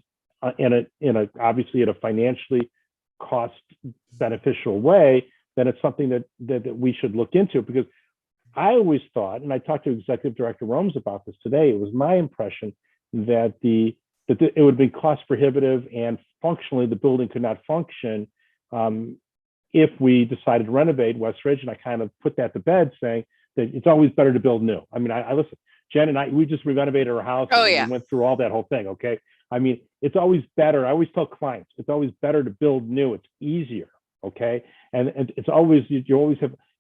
in a obviously in a financially cost beneficial way, then it's something that we should look into. Because I always thought, and I talked to Executive Director Romes about this today, it was my impression that it would be cost prohibitive and functionally the building could not function if we decided to renovate West Ridge. And I kind of put that to bed, saying that it's always better to build new. I mean, I listen, Jen and I, we just renovated our house. Oh, and yeah. we went through all that whole thing. Okay. I mean, it's always better. I always tell clients, it's always better to build new. It's easier. Okay. And it's always, you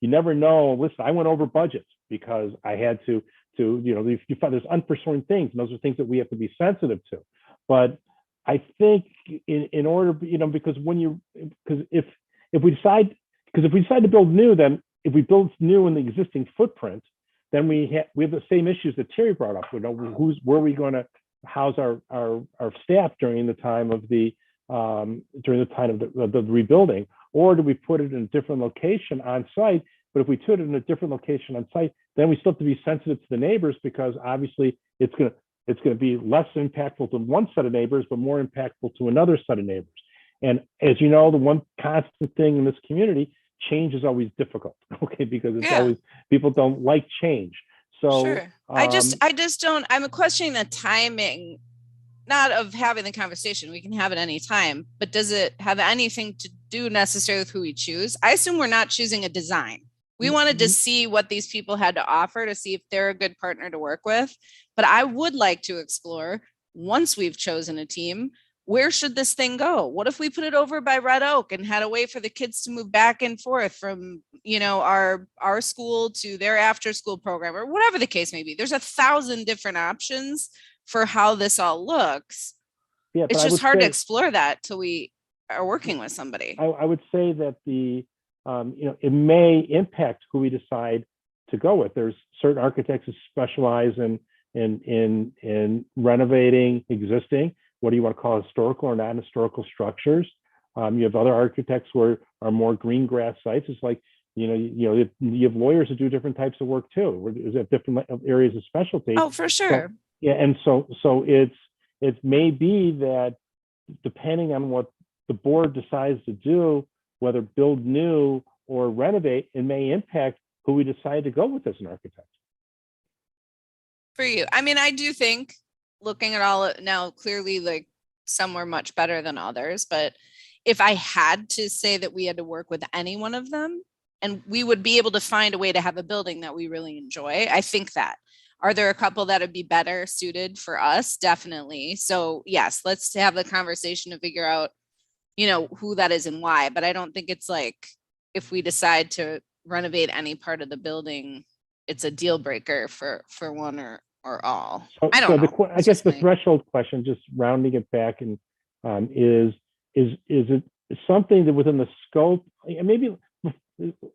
never know. Listen, I went over budgets because I had to you find there's unforeseen things, and those are things that we have to be sensitive to. But I think in order, because if we decide to build new, then if we build new in the existing footprint, then we have the same issues that Terry brought up. Where are we going to house our staff during the time of the rebuilding, or do we put it in a different location on site? But if we put it in a different location on site, then we still have to be sensitive to the neighbors, because obviously it's going to be less impactful to one set of neighbors, but more impactful to another set of neighbors. And as you know, the one constant thing in this community, change is always difficult, okay? Because it's always, people don't like change. So Sure. I just don't, I'm questioning the timing, not of having the conversation. We can have it any time, but does it have anything to do necessarily with who we choose? I assume we're not choosing a design. We wanted to see what these people had to offer to see if they're a good partner to work with. But I would like to explore, once we've chosen a team, where should this thing go? What if we put it over by Red Oak and had a way for the kids to move back and forth from, our school to their after school program, or whatever the case may be? There's 1,000 different options for how this all looks. Yeah, it's just hard to explore that till we are working with somebody. I would say that it may impact who we decide to go with. There's certain architects who specialize in renovating existing, what do you want to call historical or non-historical structures. You have other architects who are more green grass sites. It's like, you have lawyers who do different types of work too. There's different areas of specialty. Oh, for sure. So, yeah, and so it may be that depending on what the board decides to do, whether build new or renovate, it may impact who we decide to go with as an architect. For you, I mean, I do think, looking at all now, clearly, like, some were much better than others, but if I had to say that we had to work with any one of them, and we would be able to find a way to have a building that we really enjoy, I think that. Are there a couple that would be better suited for us? Definitely. So yes, let's have the conversation to figure out, who that is and why. But I don't think it's like, if we decide to renovate any part of the building, it's a deal breaker for one or all. I don't know. I guess the threshold question, just rounding it back, and is it something that within the scope, and maybe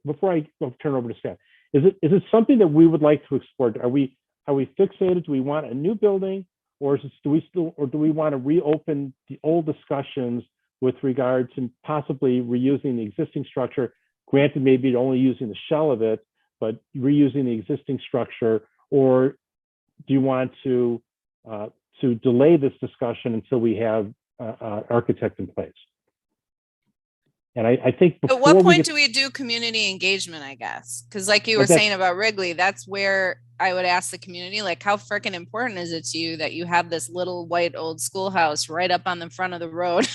before I turn over to staff, is it something that we would like to explore? Are we fixated? Do we want a new building, or do we want to reopen the old discussions with regard to possibly reusing the existing structure? Granted, maybe only using the shell of it, but reusing the existing structure, or do you want to delay this discussion until we have an architect in place? And I think At what point do we do community engagement, I guess? Because like you were saying about Wrigley, that's where I would ask the community, like, how freaking important is it to you that you have this little white old schoolhouse right up on the front of the road?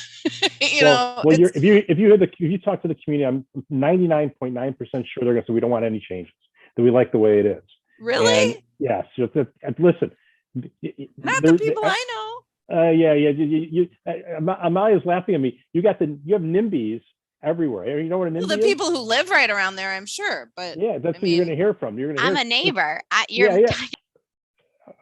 If you talk to the community, I'm 99.9% sure they're going to say we don't want any changes, that we like the way it is. Really? And yes. Listen. Not the people I know. Amalia's laughing at me. You have NIMBYs everywhere. You know what a NIMBY is? Well, the people who live right around there, I'm sure, but yeah, that's who you're going to hear from. I'm a neighbor.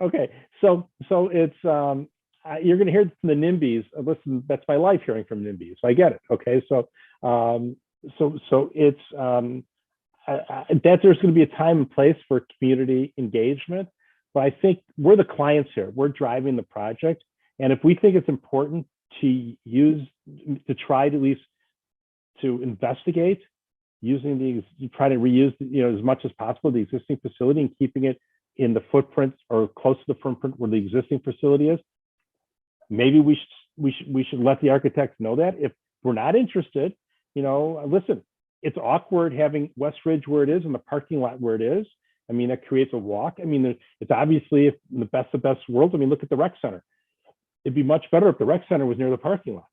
Okay, so it's you're going to hear from the NIMBYs. Listen, that's my life, hearing from NIMBYs. So I get it. Okay, so it's that there's going to be a time and place for community engagement, but I think we're the clients here. We're driving the project, and if we think it's important to try to at least to investigate using try to reuse as much as possible the existing facility and keeping it in the footprint or close to the footprint where the existing facility is, maybe we should let the architects know that. If we're not interested, listen, it's awkward having West Ridge where it is and the parking lot where it is. I mean, that creates a walk. I mean, it's obviously, if in the best of worlds, I mean, look at the rec center. It'd be much better if the rec center was near the parking lot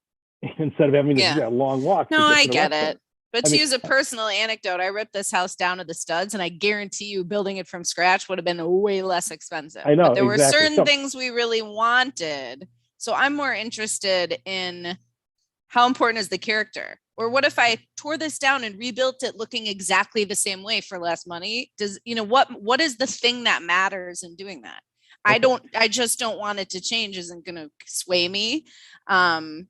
instead of having to do that long walk. No, I get it. But to use a personal anecdote, I ripped this house down to the studs, and I guarantee you building it from scratch would have been way less expensive. I know, but there were certain things we really wanted. So I'm more interested in how important is the character? Or what if I tore this down and rebuilt it looking exactly the same way for less money? What is the thing that matters in doing that? Okay. I just don't want it to change. Isn't going to sway me. And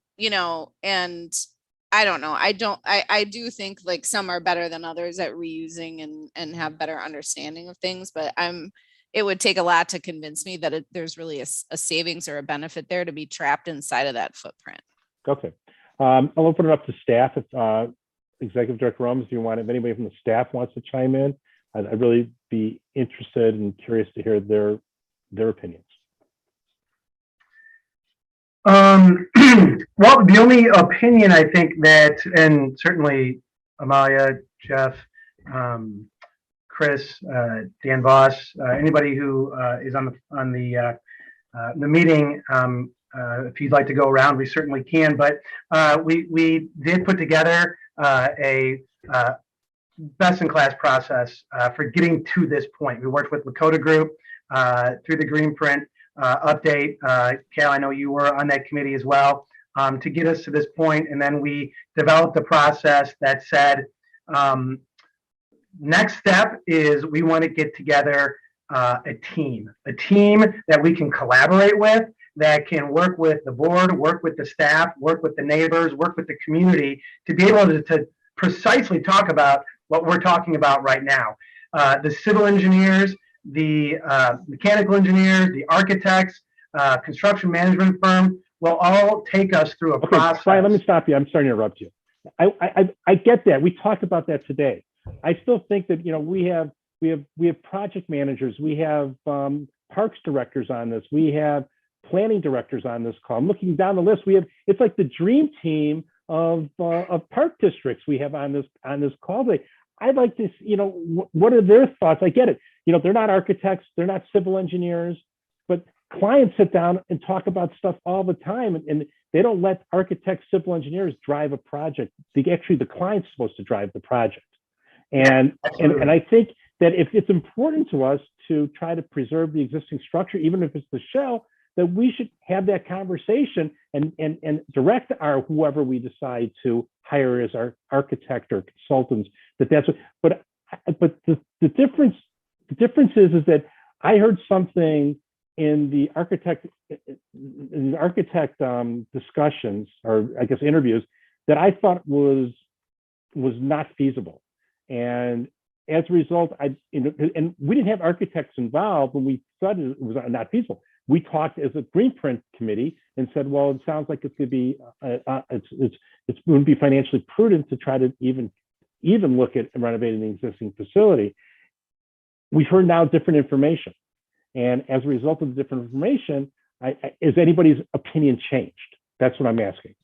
I don't know. I do think like some are better than others at reusing and have better understanding of things, but it would take a lot to convince me that there's really a savings or a benefit there to be trapped inside of that footprint. Okay. I'll open it up to staff. If Executive Director Rums, if anybody from the staff wants to chime in, I'd really be interested and curious to hear their opinions. Well, the only opinion I think that, and certainly Amalia, Jeff, Chris, Dan Voss, anybody who is on the meeting, if you'd like to go around, we certainly can. But we did put together a best-in-class process for getting to this point. We worked with Lakota Group through the Green Print update. Cal, I know you were on that committee as well, to get us to this point. And then we developed a process that said, next step is we want to get together a team that we can collaborate with, that can work with the board, work with the staff, work with the neighbors, work with the community to be able to precisely talk about what we're talking about right now. The civil engineers, the mechanical engineers, the architects, construction management firm will all take us through a process. Brian, let me stop you. I'm sorry to interrupt you. I get that. We talked about that today. I still think that we have project managers, we have parks directors on this, we have planning directors on this call. I'm looking down the list. It's like the dream team of park districts we have on this call today. I'd like to, what are their thoughts? I get it. They're not architects, they're not civil engineers, but clients sit down and talk about stuff all the time, and they don't let architects, civil engineers drive a project. The client's supposed to drive the project. And I think that if it's important to us to try to preserve the existing structure, even if it's the shell, that we should have that conversation and direct whoever we decide to hire as our architect or consultants. That's what. But the difference is that I heard something in the architect discussions, or I guess interviews, that I thought was not feasible. And as a result, and we didn't have architects involved when we thought it was not feasible. We talked as a green print committee and said, well, it sounds like it's going to be, it wouldn't be financially prudent to try to even look at renovating the existing facility. We've heard now different information. And as a result of the different information, is anybody's opinion changed? That's what I'm asking.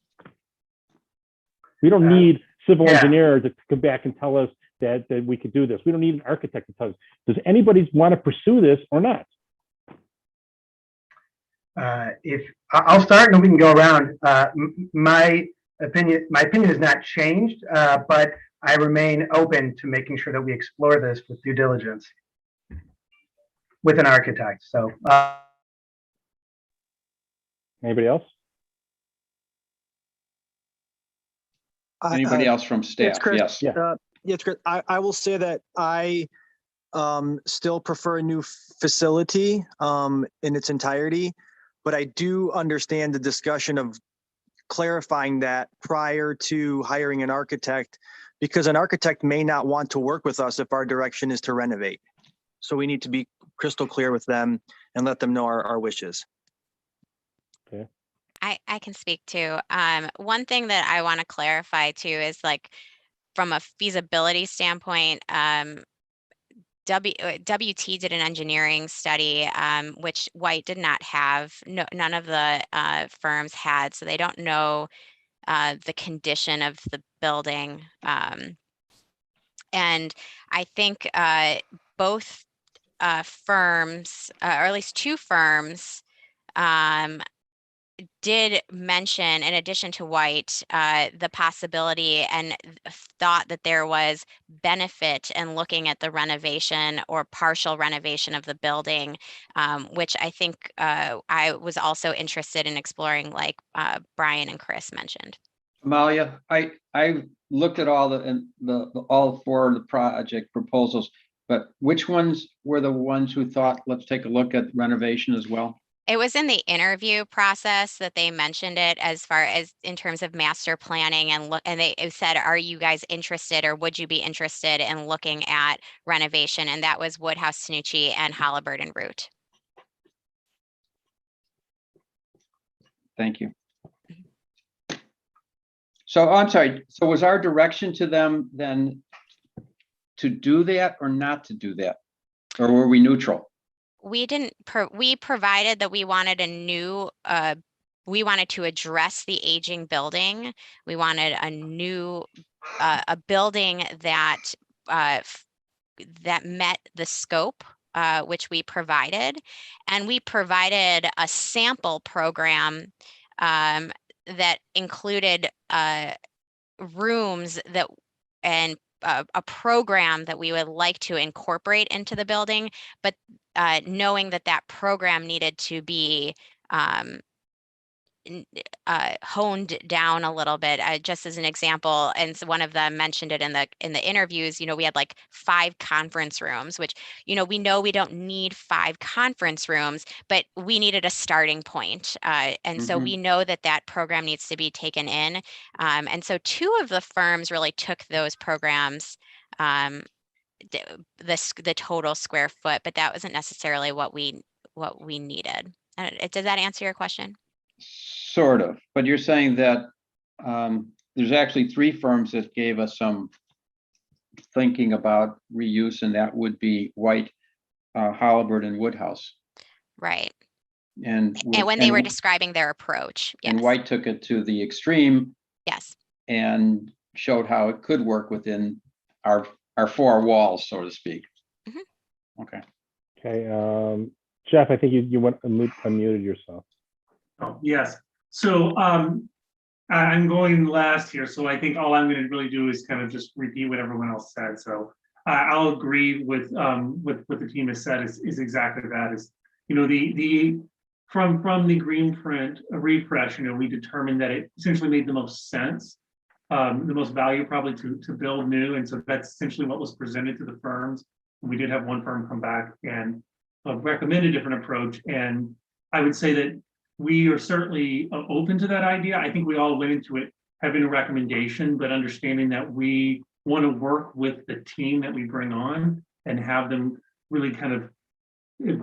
We don't need civil engineer to come back and tell us that we could do this. We don't need an architect to tell us. Does anybody want to pursue this or not? If I'll start and then we can go around. My opinion has not changed, but I remain open to making sure that we explore this with due diligence with an architect. So, anybody else? Anybody else from staff? It's Chris. Yes. Yeah. It's Chris. I will say that I still prefer a new facility in its entirety, but I do understand the discussion of clarifying that prior to hiring an architect, because an architect may not want to work with us if our direction is to renovate. So we need to be crystal clear with them and let them know our wishes. I can speak to. One thing that I want to clarify too is like from a feasibility standpoint, WT did an engineering study, which White did not have. No, none of the firms had, so they don't know the condition of the building. And I think both firms, or at least two firms, did mention, in addition to White, the possibility and thought that there was benefit in looking at the renovation or partial renovation of the building, which I think I was also interested in exploring, like Brian and Chris mentioned. Amalia, I looked at all all four of the project proposals, but which ones were the ones who thought, let's take a look at renovation as well? It was in the interview process that they mentioned it, as far as in terms of master planning, and they said, are you guys interested, or would you be interested in looking at renovation? And that was Woodhouse, Tanucci, and Halliburton Root. Thank you. So I'm sorry. So was our direction to them then to do that or not to do that? Or were we neutral? We didn't, we provided that we wanted a new, we wanted to address the aging building. We wanted a new, a building that, that met the scope, which we provided. And we provided a sample program that included rooms that, and a program that we would like to incorporate into the building, but knowing that that program needed to be honed down a little bit. Just as an example, and so one of them mentioned it in the interviews, you know, we had like 5 conference rooms, which, you know we don't need 5 conference rooms, but we needed a starting point. And so we know that that program needs to be taken in. And so 2 of the firms really took those programs, the total square foot, but that wasn't necessarily what we needed. Does that answer your question? Sort of, but you're saying that there's actually 3 firms that gave us some thinking about reuse, and that would be White, Halliburton, and Woodhouse. Right. And when they were describing their approach. Yes. And White took it to the extreme. Yes. And showed how it could work within our 4 walls, so to speak. Okay. Okay. Jeff, I think you went unmuted yourself. Oh, yes. So I'm going last here. So I think all I'm going to really do is kind of just repeat what everyone else said. So I'll agree with what the team has said is exactly that. Is, you know, the from the green print refresh, you know, we determined that it essentially made the most sense, the most value probably to build new. And so that's essentially what was presented to the firms. We did have one firm come back and recommend a different approach. And I would say that we are certainly open to that idea. I think we all went into it having a recommendation, but understanding that we want to work with the team that we bring on and have them really kind of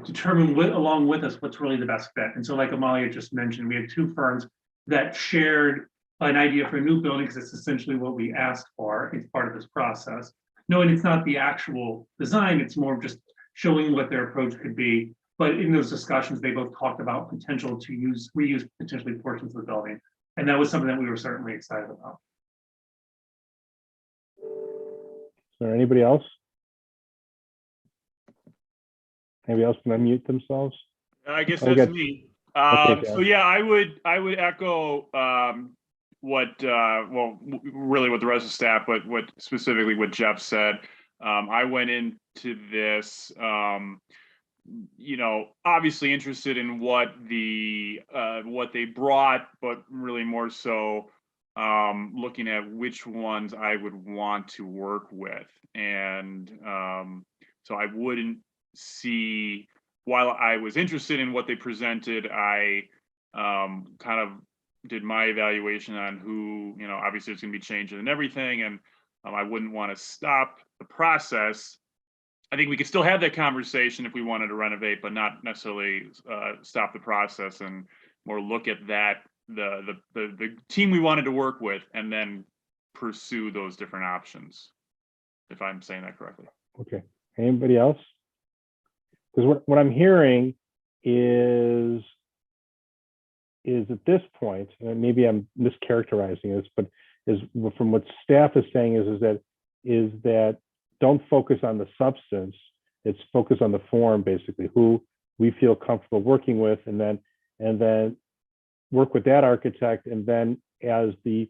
determine along with us what's really the best fit. And so like Amalia just mentioned, we had two firms that shared an idea for a new building because it's essentially what we asked for. It's part of this process. Knowing it's not the actual design, it's more just showing what their approach could be. But in those discussions, they both talked about potential to reuse potentially portions of the building. And that was something that we were certainly excited about. Is there anybody else? Anybody else can unmute themselves? I guess Oh, we that's got- me. Okay, So Dan. yeah, I would echo really what the rest of staff, but what specifically what Jeff said. I went into this, obviously interested in what they brought, but really more so looking at which ones I would want to work with, and so I wouldn't see. While I was interested in what they presented, I kind of did my evaluation on who, obviously it's going to be changing and everything, and I wouldn't want to stop the process. I think we could still have that conversation if we wanted to renovate, but not necessarily stop the process, and more look at that the team we wanted to work with, and then pursue those different options. If I'm saying that correctly. Okay. Anybody else? Because what I'm hearing is at this point, and maybe I'm mischaracterizing this, but is from what staff is saying is that don't focus on the substance, it's focus on the form, basically, who we feel comfortable working with, and then work with that architect, and then as the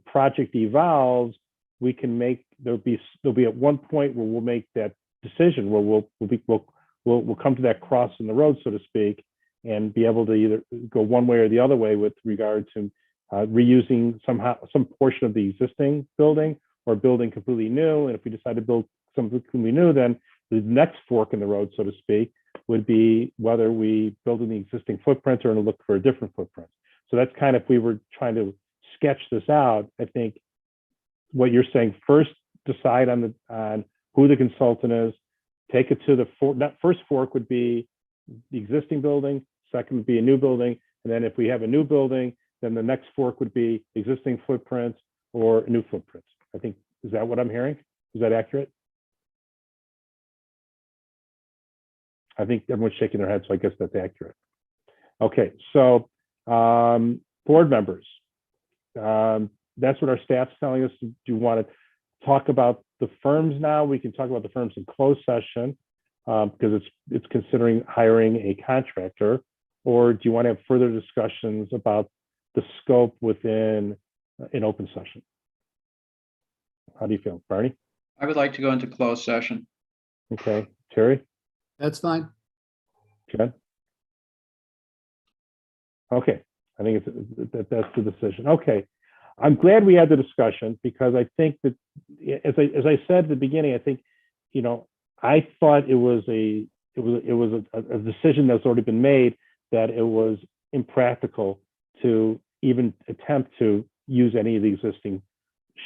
project evolves, we can there'll be at one point where we'll make that decision where we'll come to that cross in the road, so to speak, and be able to either go one way or the other way with regard to reusing some portion of the existing building or building completely new. And if we decide to build something completely new, then the next fork in the road, so to speak, would be whether we build in the existing footprint or look for a different footprint. So that's kind of, if we were trying to sketch this out, I think what you're saying, first decide on who the consultant is, take it to that first fork would be the existing building, second would be a new building, and then if we have a new building, then the next fork would be existing footprints or new footprints. I think, is that what I'm hearing? Is that accurate? I think everyone's shaking their head, so I guess that's accurate. Okay, so board members, that's what our staff's telling us. Do you want to talk about the firms now? We can talk about the firms in closed session because it's considering hiring a contractor, or do you want to have further discussions about the scope within an open session? How do you feel, Barney? I would like to go into closed session. Okay, Terry? That's fine. Jen? Okay, I think that's the decision. Okay, I'm glad we had the discussion because I think that, as I said at the beginning, I think, I thought it was a decision that's already been made, that it was impractical to even attempt to use any of the existing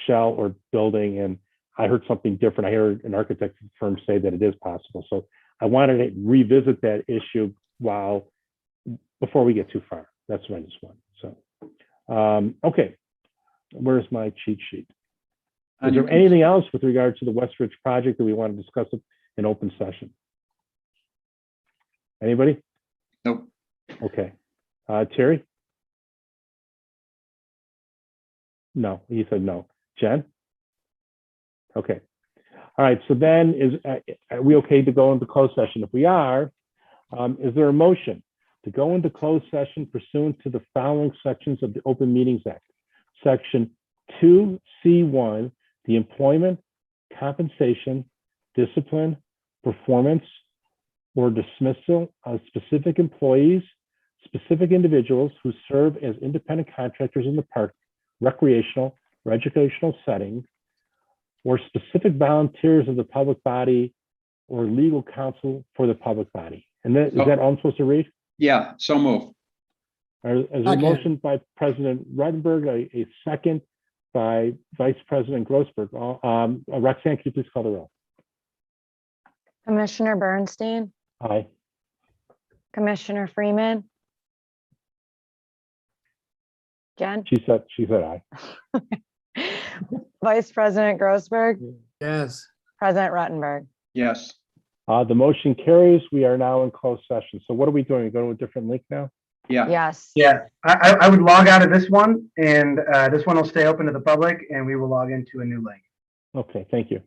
shell or building. And I heard something different. I heard an architect firm say that it is possible. So I wanted to revisit that issue before we get too far. That's what I just want. So, okay, where's my cheat sheet? Is there anything else with regard to the Westridge project that we want to discuss in open session? Anybody? Nope. Okay. Terry? No, you said no. Jen? Okay. All right, so then are we okay to go into closed session? If we are, is there a motion to go into closed session pursuant to the following sections of the Open Meetings Act? Section 2C1, the employment, compensation, discipline, performance, or dismissal of specific employees, specific individuals who serve as independent contractors in the park, recreational or educational setting, or specific volunteers of the public body or legal counsel for the public body. And is that all I'm supposed to read? Yeah, so move. As a Second. motion by President Ruttenberg, a second by Vice President Grossberg. Roxanne, could you please call the roll? Commissioner Bernstein, Aye. Commissioner Freeman. Jen, She said aye. Vice President Grossberg, Yes. President Ruttenberg. Yes. The motion carries. We are now in closed session. So what are we doing? Go to a different link now? Yeah. Yes. Yeah, I would log out of this one, and this one will stay open to the public, and we will log into a new link. Okay, thank you.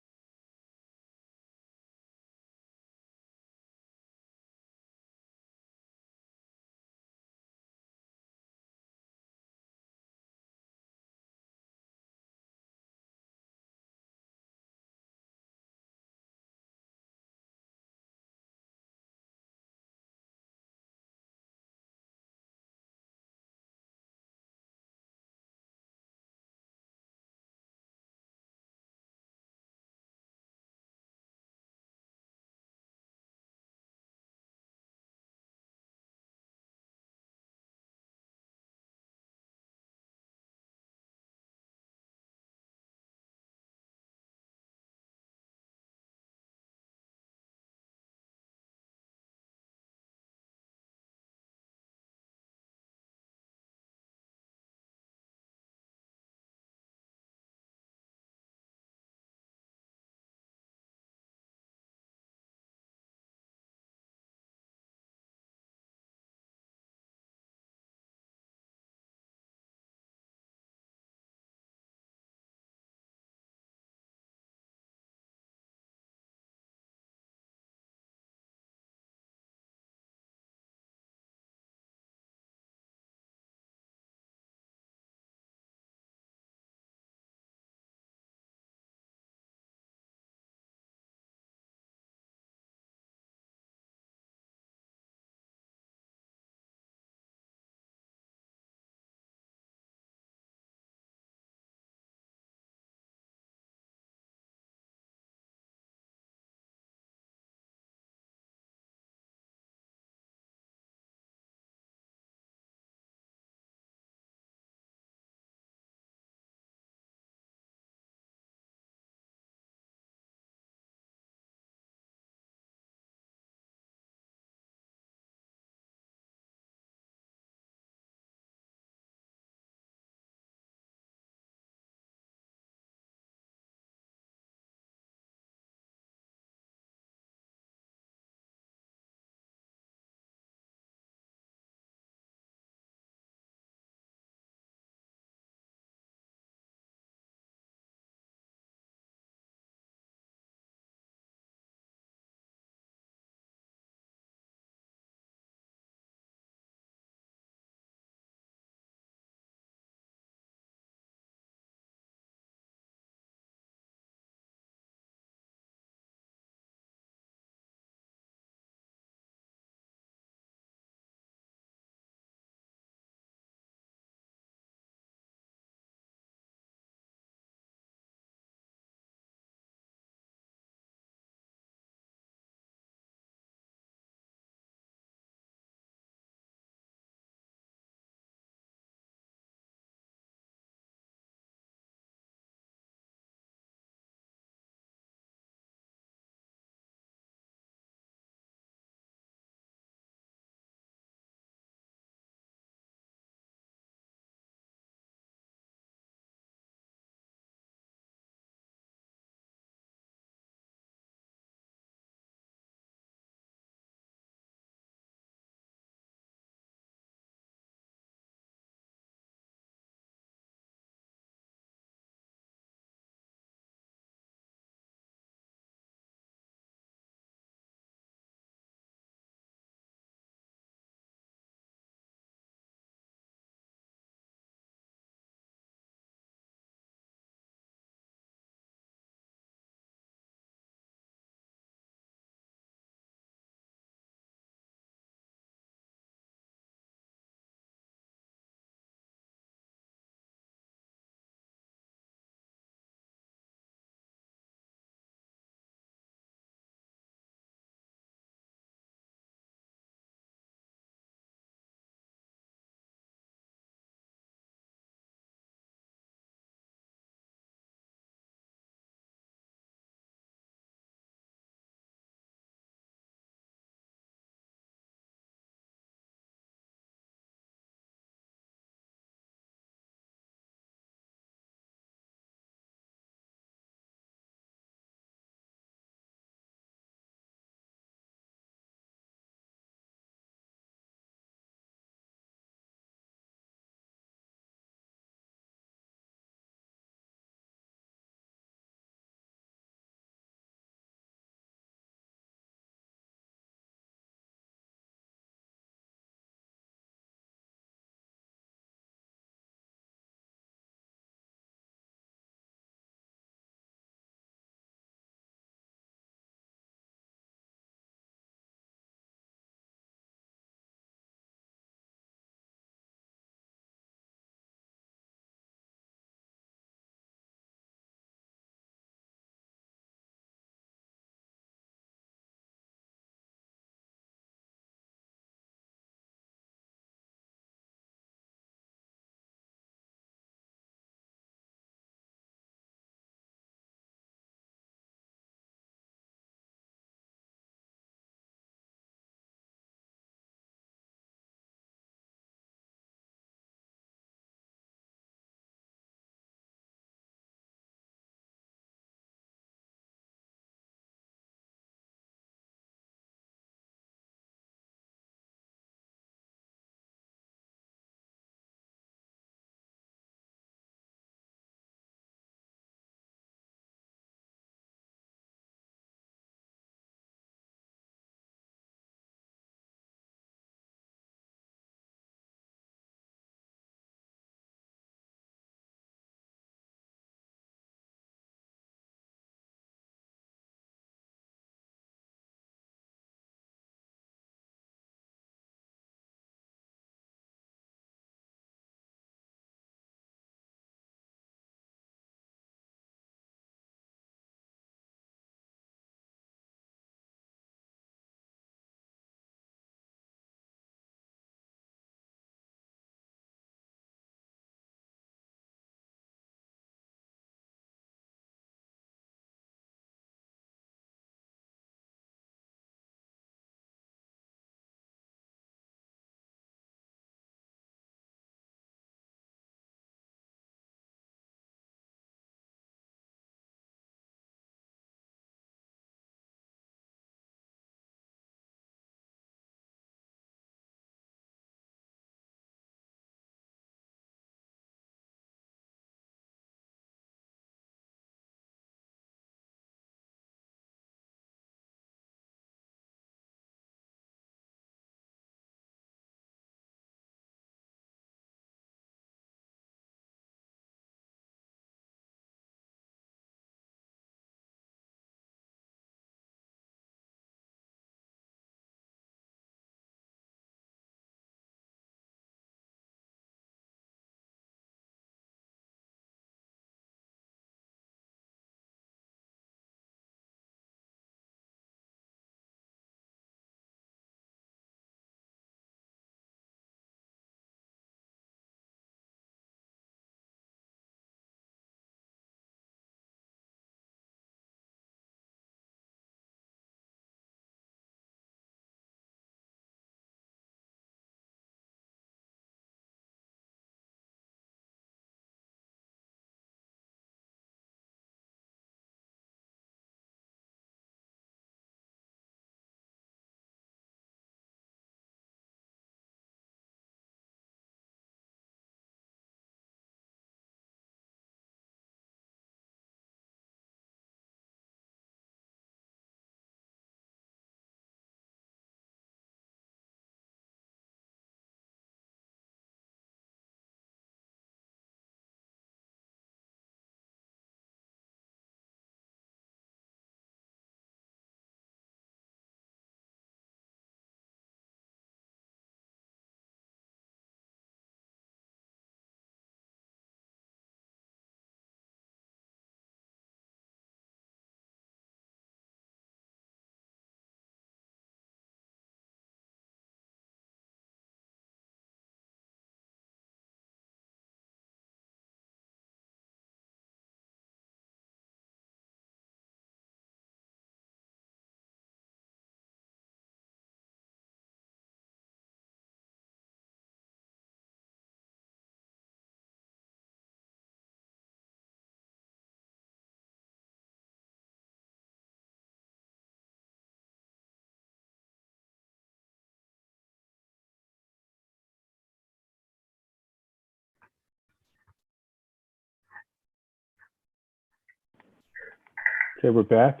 Okay, we're back.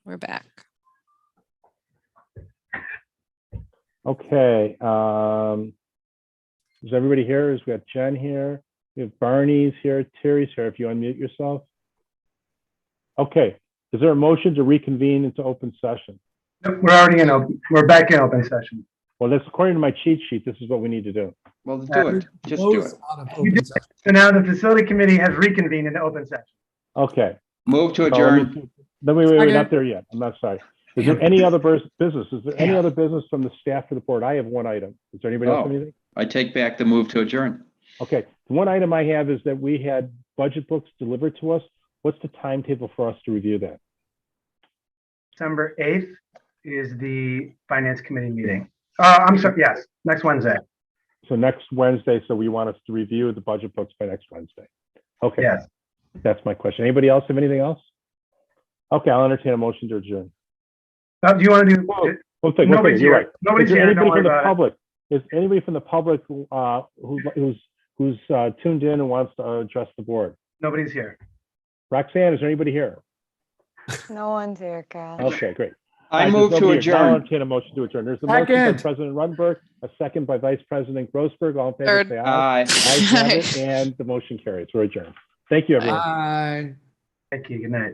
We're back. Okay. Is everybody here? We got Jen here. We have Barney's here. Terry's here. If you unmute yourself. Okay. Is there a motion to reconvene into open session? We're already in open, we're back in open session. Well, that's according to my cheat sheet. This is what we need to do. Well, do it. Just do it. Close out of open session. So now the facility committee has reconvened into open session. Okay. Move to So let adjourn. me- Then we're not there yet. I'm not sorry. Is there any other business? Is there any other business from the staff for the board? I have one item. Is there anybody else Oh. have anything? I take back the move to adjourn. Okay. The one item I have is that we had budget books delivered to us. What's the timetable for us to review that? December 8th is the finance committee meeting. I'm sorry, yes, next Wednesday. So next Wednesday, so we want us to review the budget books by next Wednesday. Okay. Yes. That's my question. Anybody else have anything else? Okay, I'll entertain a motion to adjourn. Do you want to do? One thing, Nobody's you're here. right. Nobody's Is there here. Don't anybody worry from the about it. public? Is anybody from the public who's tuned in and wants to address the board? Nobody's here. Roxanne, is there anybody here? No one's here, Carl. Okay, great. I There's move to nobody here. Now I'll adjourn. entertain a motion to adjourn. There's a motion by Second. President Rundberg, a second by Vice President Grossberg. All in favor, Third. say aye. Aye. Ayes have it, and the motion carries. We're adjourned. Thank you, everyone. Bye. Thank you. Good night.